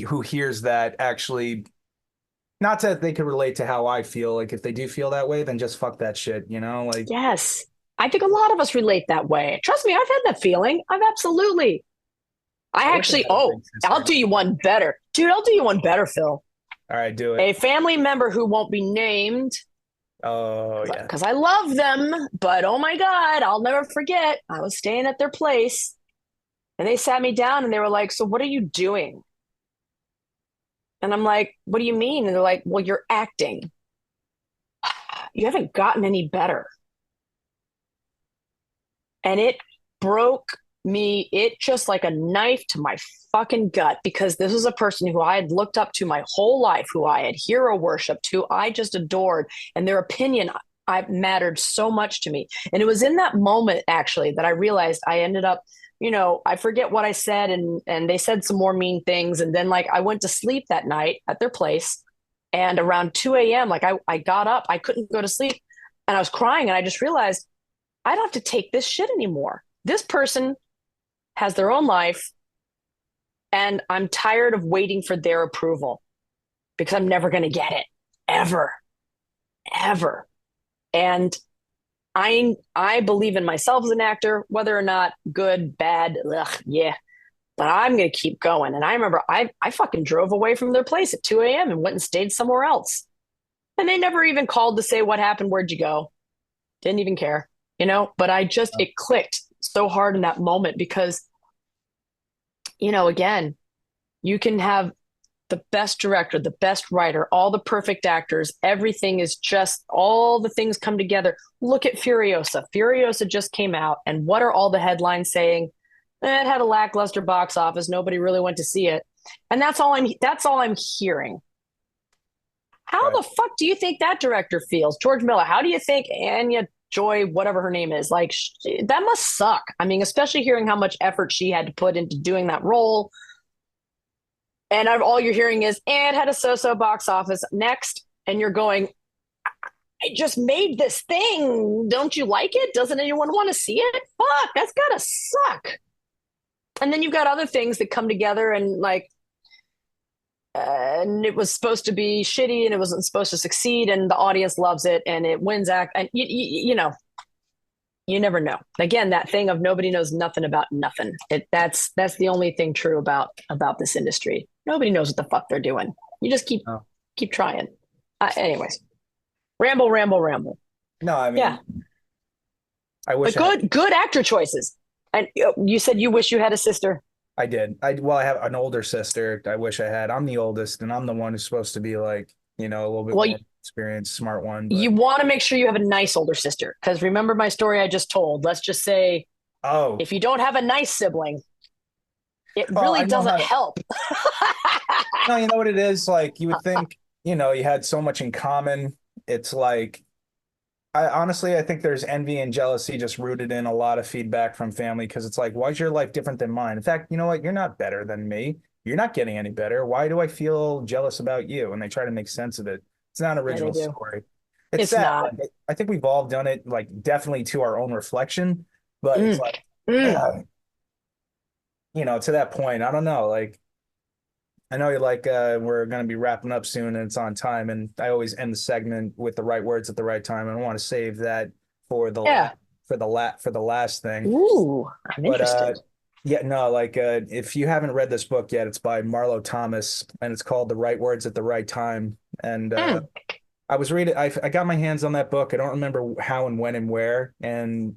who hears that actually, not that they could relate to how I feel. Like if they do feel that way, then just fuck that shit, like Yes. I think a lot of us relate that way. Trust me, I've had that feeling. I I wish I actually, had a big sister. I'll do you one better. Dude, I'll do you one better, Phil. All right, do it. A family member who won't be named, Oh yeah. because I love them, but oh my God, I'll never forget. I was staying at their place and they sat me down and they were like, so what are you doing? And I'm like, what do you mean? And they're like, well, you're acting. You haven't gotten any better. And it broke me, it just like a knife to my fucking gut, because this was a person who I had looked up to my whole life, who I had hero worshipped, who I just adored, and their opinion I mattered so much to me. And it was in that moment actually that I realized I ended up, I forget what I said, and they said some more mean things, and then like I went to sleep that night at their place, and around 2 a.m. like I got up, I couldn't go to sleep, and I was crying, and I just realized I don't have to take this shit anymore. This person has their own life, and I'm tired of waiting for their approval, because I'm never going to get it, ever, ever. And I believe in myself as an actor, whether or not good, bad, yeah, but I'm going to keep going. And I remember I fucking drove away from their place at 2 a.m. and went and stayed somewhere else. And they never even called to say what happened, where'd you go? Didn't even care, but it clicked so hard in that moment, because, again, you can have the best director, the best writer, all the perfect actors. Everything is just, all the things come together. Look at Furiosa. Furiosa just came out, and what are all the headlines saying? It had a lackluster box office. Nobody really went to see it. And that's all I'm hearing. How the fuck do you think that director feels? George Miller. How do you think Anya Joy, whatever her name is, like, that must suck. I mean, especially hearing how much effort she had to put into doing that role. And all you're hearing is, it had a so-so box office. Next. And you're going, I just made this thing. Don't you like it? Doesn't anyone want to see it? Fuck, that's gotta suck. And then you've got other things that come together, and like, and it was supposed to be shitty, and it wasn't supposed to succeed, and the audience loves it, and it wins and you never know. Again, that thing of nobody knows nothing about nothing. That's the only thing true about this industry. Nobody knows what the fuck they're doing. You just keep trying. Anyways, ramble. No, I mean, yeah. I wish. But good actor choices. And you said you wish you had a sister. I did. I have an older sister. I wish I had. I'm the oldest, and I'm the one who's supposed to be like, a little bit more experienced, smart one. But... You want to make sure you have a nice older sister, because remember my story I just told. Let's just say, if you don't have a nice sibling, it really doesn't help. No, you know what it is? Like, you would think, you had so much in common. It's like, I think there's envy and jealousy just rooted in a lot of feedback from family, because it's like, why is your life different than mine? In fact, you know what? You're not better than me. You're not getting any better. Why do I feel jealous about you? And they try to make sense of it. It's not an original story. It's sad. Not. Like, I think we've all done it, like, definitely to our own reflection, but it's like, to that point, I don't know. Like, I know we're going to be wrapping up soon, and it's on time, and I always end the segment with the right words at the right time. And I want to save that for the last thing. Ooh, I'm interested. If you haven't read this book yet, it's by Marlo Thomas, and it's called The Right Words at the Right Time. And I was reading, I got my hands on that book. I don't remember how and when and where, and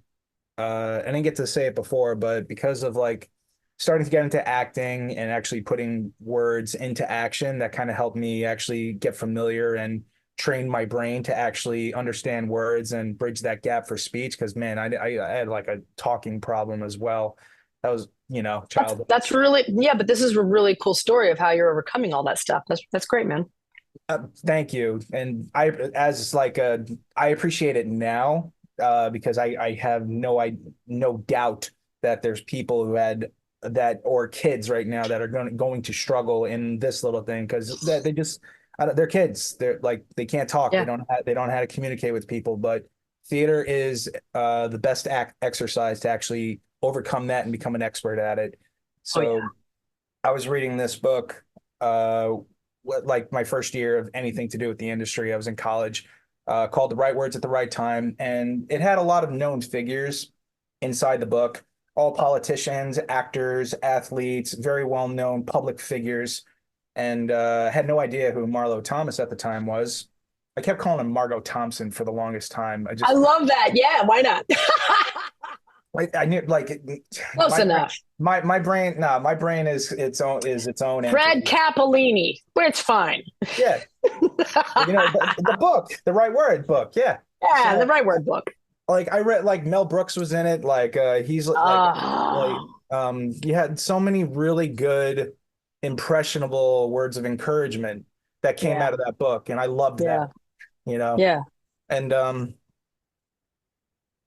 I didn't get to say it before, but because of like starting to get into acting and actually putting words into action, that kind of helped me actually get familiar and train my brain to actually understand words and bridge that gap for speech. Because man, I had like a talking problem as well. That was, childhood. That's really, but this is a really cool story of how you're overcoming all that stuff. That's great, man. Thank you. And I appreciate it now, because I have no doubt that there's people who had that, or kids right now that are going to struggle in this little thing, because they just they're kids. They're like, they can't talk. They don't know how to communicate with people. But theater is the best exercise to actually overcome that and become an expert at it. So I was reading this book like my first year of anything to do with the industry. I was in college, called The Right Words at the Right Time, and it had a lot of known figures inside the book. All politicians, actors, athletes, very well-known public figures, and had no idea who Marlo Thomas at the time was. I kept calling him Margot Thompson for the longest time. I love that. Yeah, why not? I knew, like, close enough. My brain is its own Fred Capolini. It's fine. Yeah, the book, The Right Word book. Yeah, The Right Word book. Like, I read, like, Mel Brooks was in it. Like, he's like You had so many really good, impressionable words of encouragement that came Yeah. out of that book, and I loved that, Yeah. you know. Yeah. And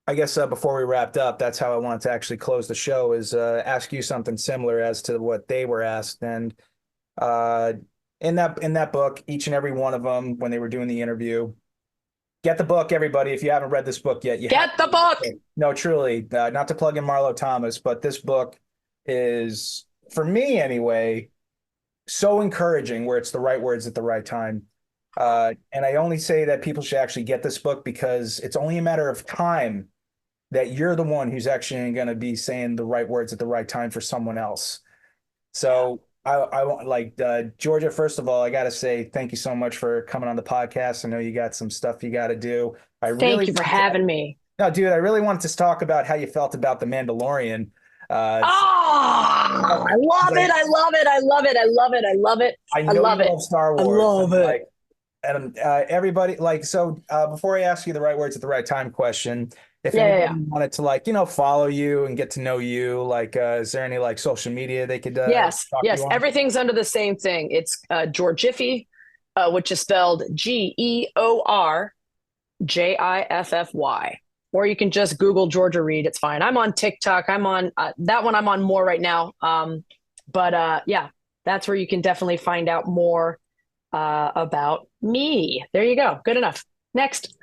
I guess before we wrapped up, that's how I wanted to actually close the show is ask you something similar as to what they were asked. And uh, in that book, each and every one of them, when they were doing the interview, get the book, everybody. If you haven't read this book yet, you have Get the book. to. No, truly, not to plug in Marlo Thomas, but this book is, for me anyway, so encouraging where it's the right words at the right time. And I only say that people should actually get this book because it's only a matter of time that you're the one who's actually going to be saying the right words at the right time for someone else. So I want like Georgia, first of all, I got to say thank you so much for coming on the podcast. I know you got some stuff you got to do. Thank you for having me. No, dude, I really wanted to talk about how you felt about The Mandalorian. Oh, I love it. I love it. I love it. I love it. I love it. I know love you it. love Star Wars. I love it. Like, and everybody, like, so before I ask you the right words at the right time question, if anybody wanted to, like, follow you and get to know you, like, is there any like social media they could Yes. talk to Yes. you on? Everything's under the same thing. It's Georgiffy, which is spelled GeorJiffy. Or you can just Google Georgia Reed. It's fine. I'm on TikTok. I'm on that one. I'm on more right now. But yeah, that's where you can definitely find out more about me. There you go. Good enough. Next.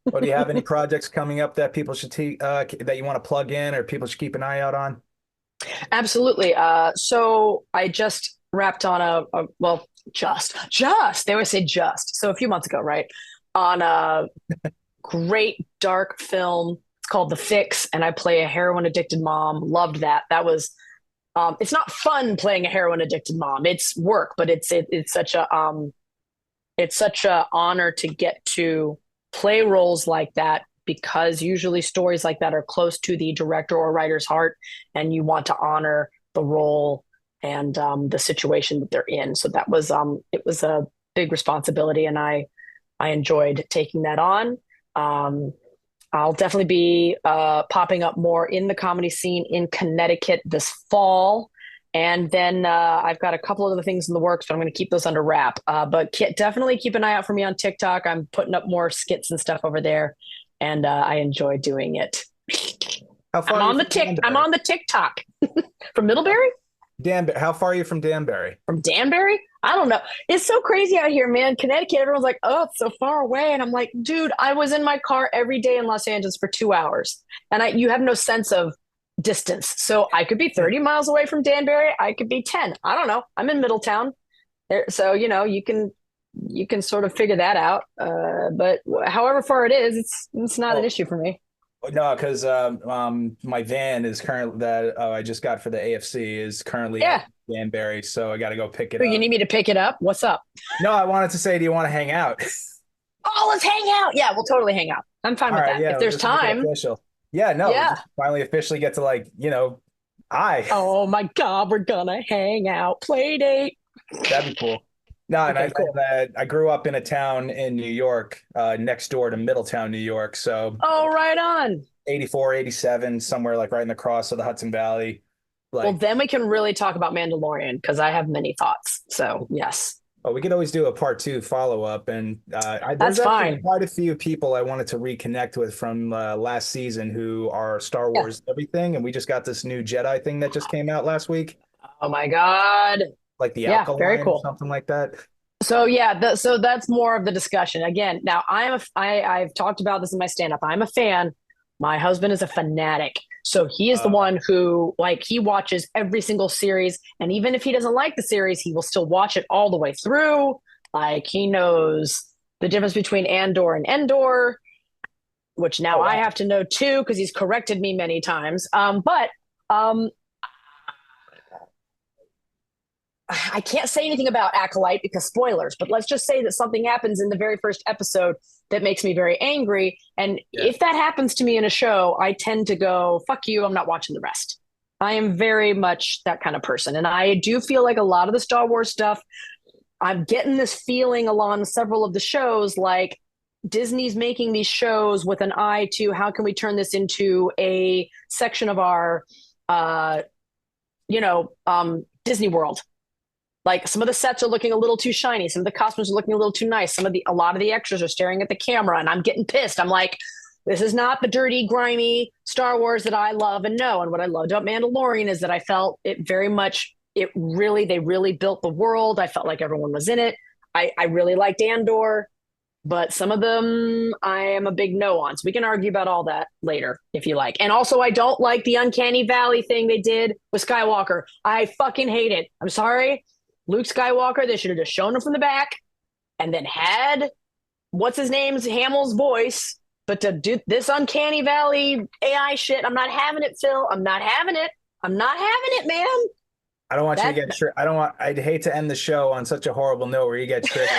Well, do you have any projects coming up that people should that you want to plug in or people should keep an eye out on? Absolutely. So I just wrapped on just they always say just. So a few months ago, right? On a great dark film. It's called The Fix, and I play a heroin addicted mom. Loved that. That was it's not fun playing a heroin addicted mom. It's work, but it's such a honor to get to play roles like that, because usually stories like that are close to the director or writer's heart, and you want to honor the role and the situation that they're in. So that was it was a big responsibility, and I enjoyed taking that on. I'll definitely be popping up more in the comedy scene in Connecticut this fall. And then I've got a couple of other things in the works, but I'm going to keep those under wrap. But definitely keep an eye out for me on TikTok. I'm putting up more skits and stuff over there, and I enjoy doing it. How far I'm on the TikTok from Middlebury. Danbury. How far are you from Danbury? From Danbury? I don't know. It's so crazy out here, man. Connecticut, everyone's like, oh, it's so far away. And I'm like, dude, I was in my car every day in Los Angeles for 2 hours. And you have no sense of distance. So I could be 30 miles away from Danbury. I could be 10. I don't know. I'm in Middletown. So, you can sort of figure that out. But however far it is, it's not an issue for me. No, because my van is currently that I just got for the AFC is currently in Danbury, so I got to go pick it up. You need me to pick it up? What's up? No, I wanted to say, do you want to hang out? Oh, let's hang out. Yeah, we'll totally hang out. I'm fine with that. Yeah, if there's time. Yeah, no, we'll just finally officially get to Oh my God, we're gonna hang out. Play date. That'd be cool. No, and cool. I grew up in a town in New York, next door to Middletown, New York. So right on. 84, 87, somewhere like right in the cross of the Hudson Valley. Well, then we can really talk about Mandalorian, because I have many thoughts. So yes. Oh, we could always do a part 2 follow-up, and that's fine. Quite a few people I wanted to reconnect with from last season who are Star Wars everything, and we just got this new Jedi thing that just came out last week. Oh my God. Like the Alkaline, very cool. Or something like that. So yeah, so that's more of the discussion. Again, now I've talked about this in my stand-up. I'm a fan. My husband is a fanatic. So he is the one who, he watches every single series. And even if he doesn't like the series, he will still watch it all the way through. He knows the difference between Andor and Endor, which now I have to know too, because he's corrected me many times. But I can't say anything about Acolyte because spoilers, but let's just say that something happens in the very first episode that makes me very angry. And if that happens to me in a show, I tend to go, fuck you, I'm not watching the rest. I am very much that kind of person. And I do feel like a lot of the Star Wars stuff, I'm getting this feeling along several of the shows, like Disney's making these shows with an eye to how can we turn this into a section of our Disney World. Like some of the sets are looking a little too shiny. Some of the costumes are looking a little too nice. A lot of the extras are staring at the camera and I'm getting pissed. I'm like, this is not the dirty, grimy Star Wars that I love and know. And what I loved about Mandalorian is that I felt it very much, they really built the world. I felt like everyone was in it. I really liked Andor, but some of them I am a big no on. So we can argue about all that later if you like. And also, I don't like the Uncanny Valley thing they did with Skywalker. I fucking hate it. I'm sorry. Luke Skywalker, they should have just shown him from the back and then had what's his name's Hamill's voice. But to do this Uncanny Valley AI shit, I'm not having it, Phil. I'm not having it. I'm not having it, man. I don't want you to get I'd hate to end the show on such a horrible note where you get triggered.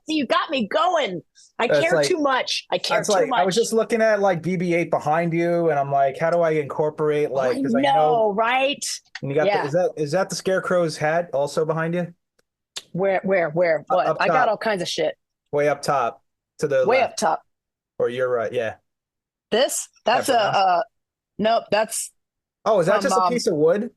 You got me going. I care too much. I care too much. I was just looking at like BB-8 behind you, and I'm like, how do I incorporate like? I know, right? And you got is that the Scarecrow's hat also behind you? Where? What? I got all kinds of shit. Way up top to the way left. up top. Or you're right, yeah. That's nope. That's is that just a piece of wood?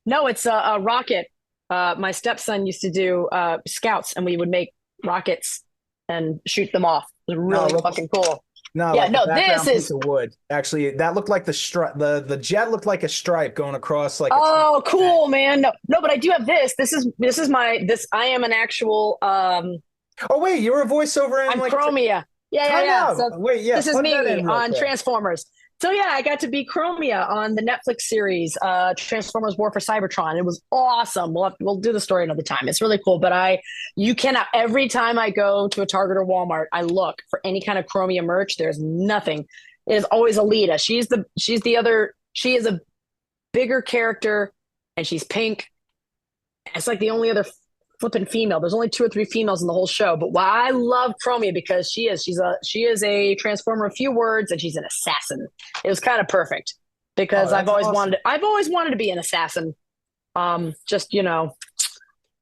No, it's a rocket. My stepson used to do scouts, and we would make rockets and shoot them off. It was really fucking cool. No, yeah, this is wood. Actually, that looked like the stripe. The jet looked like a stripe going across like. Oh, cool, man! No, but I do have this. This is my. I am an actual. Oh wait, you're a voiceover in. I'm Chromia. Yeah. So wait, yeah. This is me on Transformers. So yeah, I got to be Chromia on the Netflix series Transformers: War for Cybertron. It was awesome. We'll do the story another time. It's really cool. But you cannot. Every time I go to a Target or Walmart, I look for any kind of Chromia merch. There's nothing. It is always Alita. She is a bigger character, and she's pink. It's like the only other flipping female. There's only 2 or 3 females in the whole show. But why I love Chromia because she is a transformer of few words and she's an assassin. It was kind of perfect because I've always wanted to be an assassin. Well,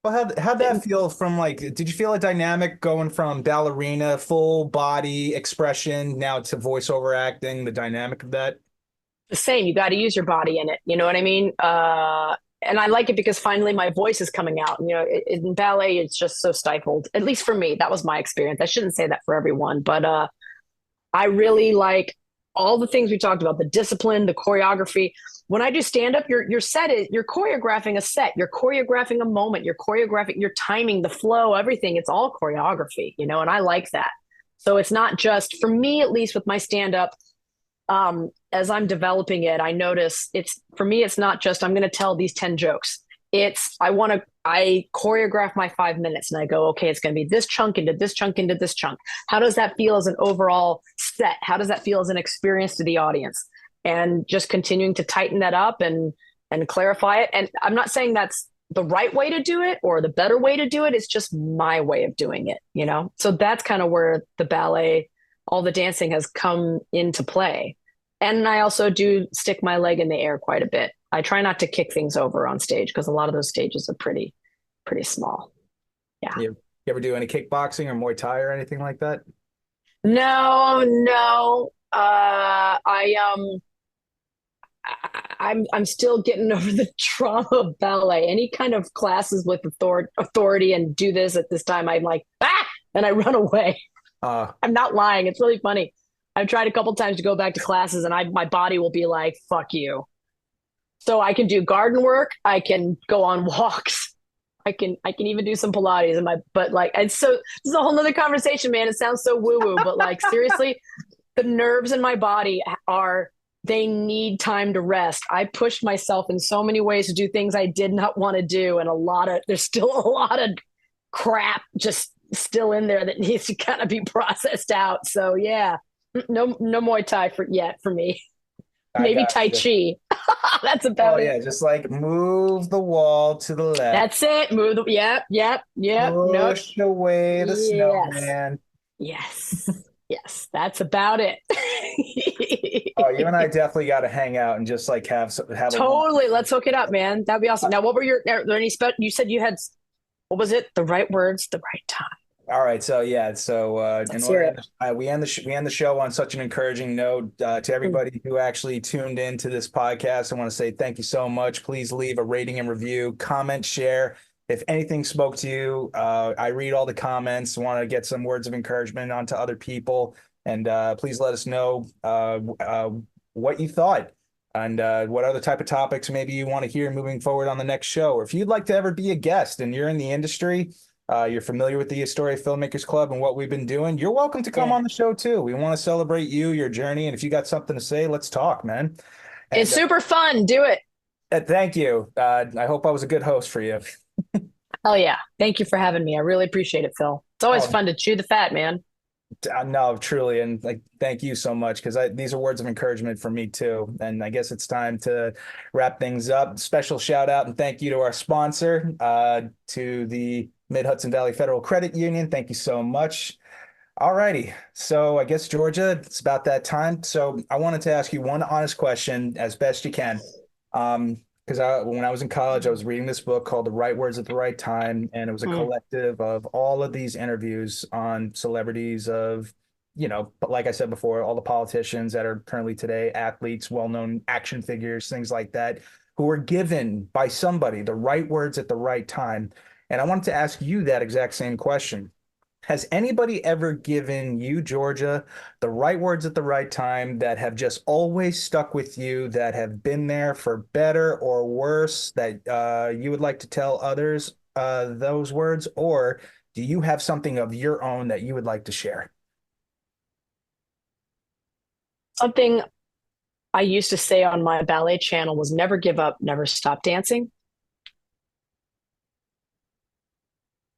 how'd that feel from like, did you feel a dynamic going from ballerina, full body expression now to voiceover acting, the dynamic of that? The same. You got to use your body in it. You know what I mean? And I like it because finally my voice is coming out. In ballet, it's just so stifled. At least for me, that was my experience. I shouldn't say that for everyone, but I really like all the things we talked about: the discipline, the choreography. When I do stand up, you're choreographing a set, you're choreographing a moment, you're timing the flow, everything. It's all choreography, and I like that. So it's not just for me, at least with my stand up. As I'm developing it, I notice it's not just I'm going to tell these 10 jokes. I choreograph my 5 minutes and I go, okay, it's going to be this chunk into this chunk into this chunk. How does that feel as an overall set? How does that feel as an experience to the audience? And just continuing to tighten that up and clarify it. And I'm not saying that's the right way to do it or the better way to do it. It's just my way of doing it, So that's kind of where the ballet, all the dancing has come into play. And I also do stick my leg in the air quite a bit. I try not to kick things over on stage because a lot of those stages are pretty small. Yeah. You ever do any kickboxing or Muay Thai or anything like that? No. I'm still getting over the trauma of ballet. Any kind of classes with authority and do this at this time, I'm like, and I run away. I'm not lying. It's really funny. I've tried a couple times to go back to classes and my body will be like, fuck you. So I can do garden work. I can go on walks. I can even do some Pilates and so this is a whole nother conversation, man. It sounds so woo woo, but like seriously, the nerves in my body they need time to rest. I pushed myself in so many ways to do things I did not want to do. And there's still a lot of crap just still in there that needs to kind of be processed out. So yeah. No Muay Thai for me. Maybe Tai Chi. That's about it. Yeah, just like move the wall to the left. That's it. Move the yep. Push away the snowman. Yes. That's about it. You and I definitely got to hang out and just like have totally. Let's hook it up, man. That'd be awesome. Now, what were you said you had, what was it? The right words, the right time. All right, so yeah, in Let's hear order, it. we end the show on such an encouraging note. To Mm. everybody who actually tuned into this podcast, I want to say thank you so much. Please leave a rating and review, comment, share. If anything spoke to you, I read all the comments. Want to get some words of encouragement onto other people, and please let us know what you thought and what other type of topics maybe you want to hear moving forward on the next show. Or if you'd like to ever be a guest and you're in the industry, you're familiar with the Astoria Filmmakers Club and what we've been doing, you're welcome to come Yeah. on the show too. We want to celebrate you, your journey, and if you got something to say, let's talk, man. It's And super fun. Do it. thank you. I hope I was a good host for you. Hell yeah. Thank you for having me. I really appreciate it, Phil. It's always Oh, fun to chew the fat, man. no, truly, and like, thank you so much because these are words of encouragement for me too. And I guess it's time to wrap things up. Special shout out and thank you to our sponsor, to the Mid Hudson Valley Federal Credit Union. Thank you so much. All righty. So I guess Georgia, it's about that time. So I wanted to ask you one honest question as best you can. Because when I was in college, I was reading this book called The Right Words at the Right Time, and it was a Mm. collective of all of these interviews on celebrities of, but like I said before, all the politicians that are currently today, athletes, well-known action figures, things like that, who were given by somebody the right words at the right time. And I wanted to ask you that exact same question. Has anybody ever given you, Georgia, the right words at the right time that have just always stuck with you, that have been there for better or worse, that you would like to tell others those words? Or do you have something of your own that you would like to share? Something I used to say on my ballet channel was never give up, never stop dancing.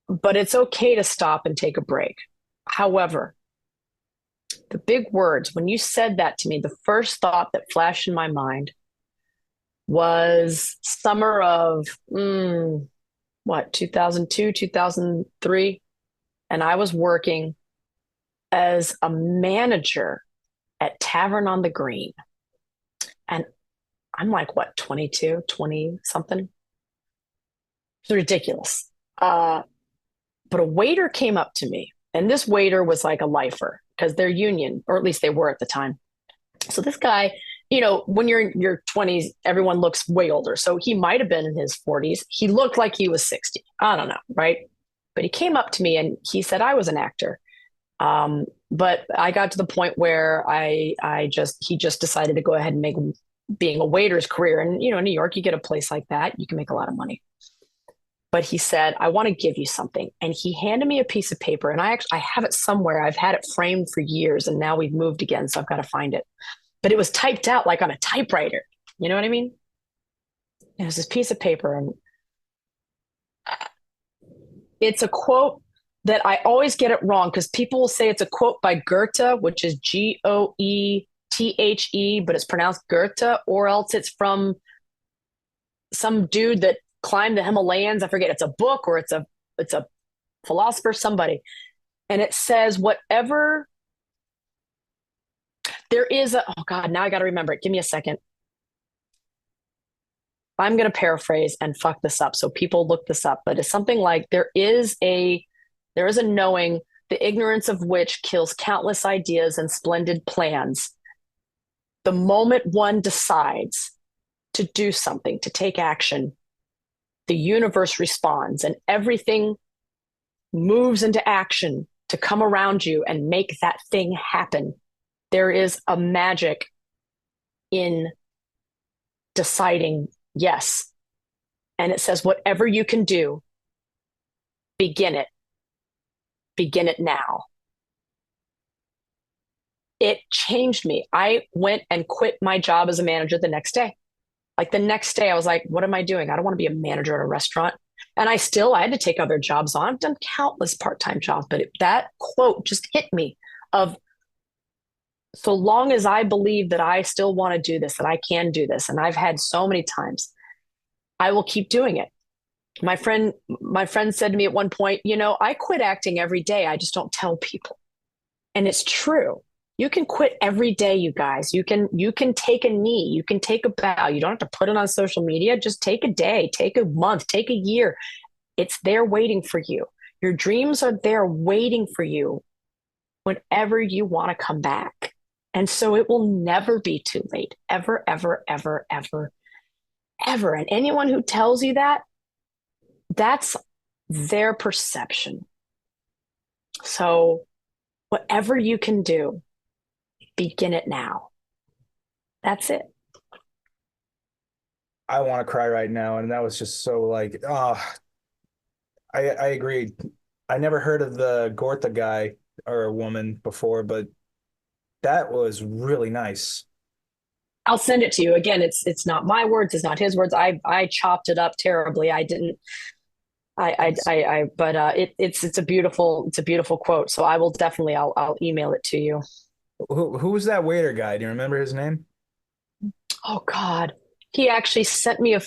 But it's okay to stop and take a break. However, the big words, when you said that to me, the first thought that flashed in my mind was summer of 2002, 2003. And I was working as a manager at Tavern on the Green. And I'm like, what, 22, 20 something? It's ridiculous. But a waiter came up to me, and this waiter was like a lifer because they're union, or at least they were at the time. So this guy, when you're in your 20s, everyone looks way older. So he might have been in his 40s. He looked like he was 60. I don't know, right? But he came up to me and he said I was an actor. But I got to the point where he just decided to go ahead and make being a waiter's career. And, in New York, you get a place like that, you can make a lot of money. But he said, I want to give you something. And he handed me a piece of paper. And I have it somewhere. I've had it framed for years. And now we've moved again. So I've got to find it. But it was typed out like on a typewriter. You know what I mean? It was this piece of paper. And it's a quote that I always get it wrong because people will say it's a quote by Goethe, which is Goethe, but it's pronounced Goethe, or else it's from some dude that climbed the Himalayas. I forget. It's a book or it's a philosopher, somebody. And it says, whatever there is oh God, now I got to remember it. Give me a second. I'm going to paraphrase and fuck this up. So people look this up, but it's something like there is a knowing, the ignorance of which kills countless ideas and splendid plans. The moment one decides to do something, to take action, the universe responds and everything moves into action to come around you and make that thing happen. There is a magic in deciding yes. And it says, whatever you can do, begin it. Begin it now. It changed me. I went and quit my job as a manager the next day. Like the next day, I was like, what am I doing? I don't want to be a manager at a restaurant. And I had to take other jobs on. I've done countless part-time jobs, but that quote just hit me of, so long as I believe that I still want to do this, that I can do this, and I've had so many times, I will keep doing it. My friend said to me at one point, I quit acting every day. I just don't tell people. And it's true. You can quit every day, you guys. You can take a knee. You can take a bow. You don't have to put it on social media. Just take a day, take a month, take a year. It's there waiting for you. Your dreams are there waiting for you whenever you want to come back. And so it will never be too late, ever, ever, ever, ever, ever. And anyone who tells you that, that's their perception. So whatever you can do, begin it now. That's it. I want to cry right now. And that was just so like, oh, I agree. I never heard of the Gortha guy or a woman before, but that was really nice. I'll send it to you. Again, it's not my words, it's not his words. I chopped it up terribly. I didn't but it's a beautiful quote. So I will definitely I'll email it to you. Who was that waiter guy? Do you remember his name? Oh God. He actually sent me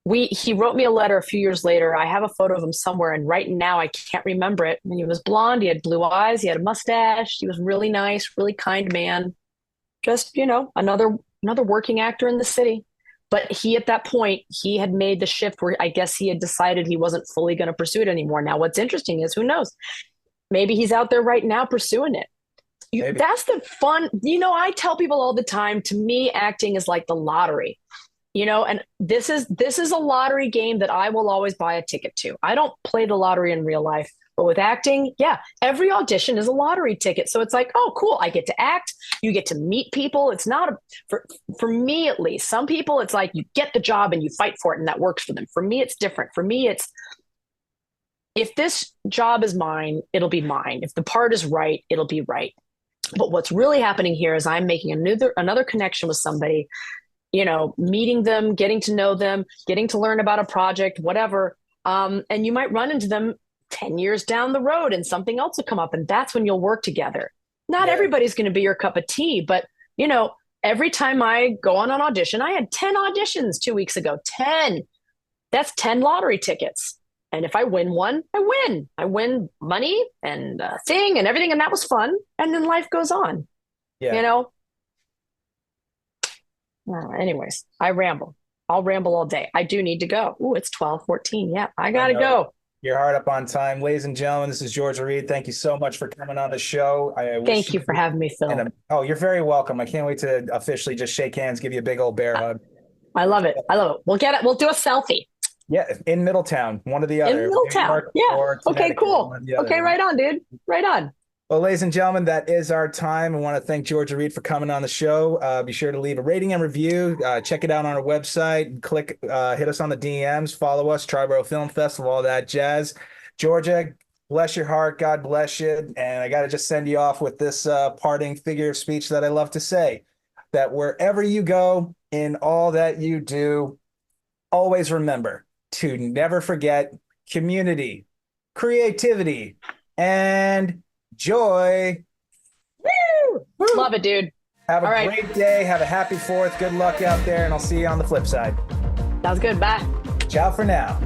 he wrote me a letter a few years later. I have a photo of him somewhere, and right now I can't remember it. And he was blonde, he had blue eyes, he had a mustache, he was really nice, really kind man. Just, another working actor in the city. But he, at that point, he had made the shift where I guess he had decided he wasn't fully going to pursue it anymore. Now, what's interesting is, who knows? Maybe he's out there right now pursuing it. That's the fun. I tell people all the time, to me, acting is like the lottery. And this is a lottery game that I will always buy a ticket to. I don't play the lottery in real life, but with acting, yeah, every audition is a lottery ticket. So it's like, oh, cool, I get to act. You get to meet people. It's not for me, at least. Some people, it's like you get the job and you fight for it and that works for them. For me, it's different. For me, it's, if this job is mine, it'll be mine. If the part is right, it'll be right. But what's really happening here is I'm making another connection with somebody, meeting them, getting to know them, getting to learn about a project, whatever. And you might run into them 10 years down the road and something else will come up, and that's when you'll work together. Not everybody's going to be your cup of tea, but every time I go on an audition, I had 10 auditions 2 weeks ago, 10. That's 10 lottery tickets. And if I win one, I win money and a thing and everything. And that was fun. And then life goes on, anyways, I ramble. I'll ramble all day. I do need to go. Ooh, it's 12:14. Yeah, I got to go. You're hard up on time. Ladies and gentlemen, this is Georgia Reed. Thank you so much for coming on the show. Thank you for having me, Phil. You're very welcome. I can't wait to officially just shake hands, give you a big old bear hug. I love it. We'll get it. We'll do a selfie. Yeah, in Middletown, one or the other. In Middletown, yeah. Okay, cool. Okay, right on, dude. Right on. Well, ladies and gentlemen, that is our time. I want to thank Georgia Reed for coming on the show. Be sure to leave a rating and review. Check it out on our website. Hit us on the DMs. Follow us, Triborough Film Festival, all that jazz. Georgia, bless your heart. God bless you. And I got to just send you off with this parting figure of speech that I love to say, that wherever you go, in all that you do, always remember to never forget community, creativity, and joy. Woo! Woo! Love it, dude. Have a great day. Have a happy 4th. Good luck out there, and I'll see you on the flip side. Sounds good. Bye. Ciao for now.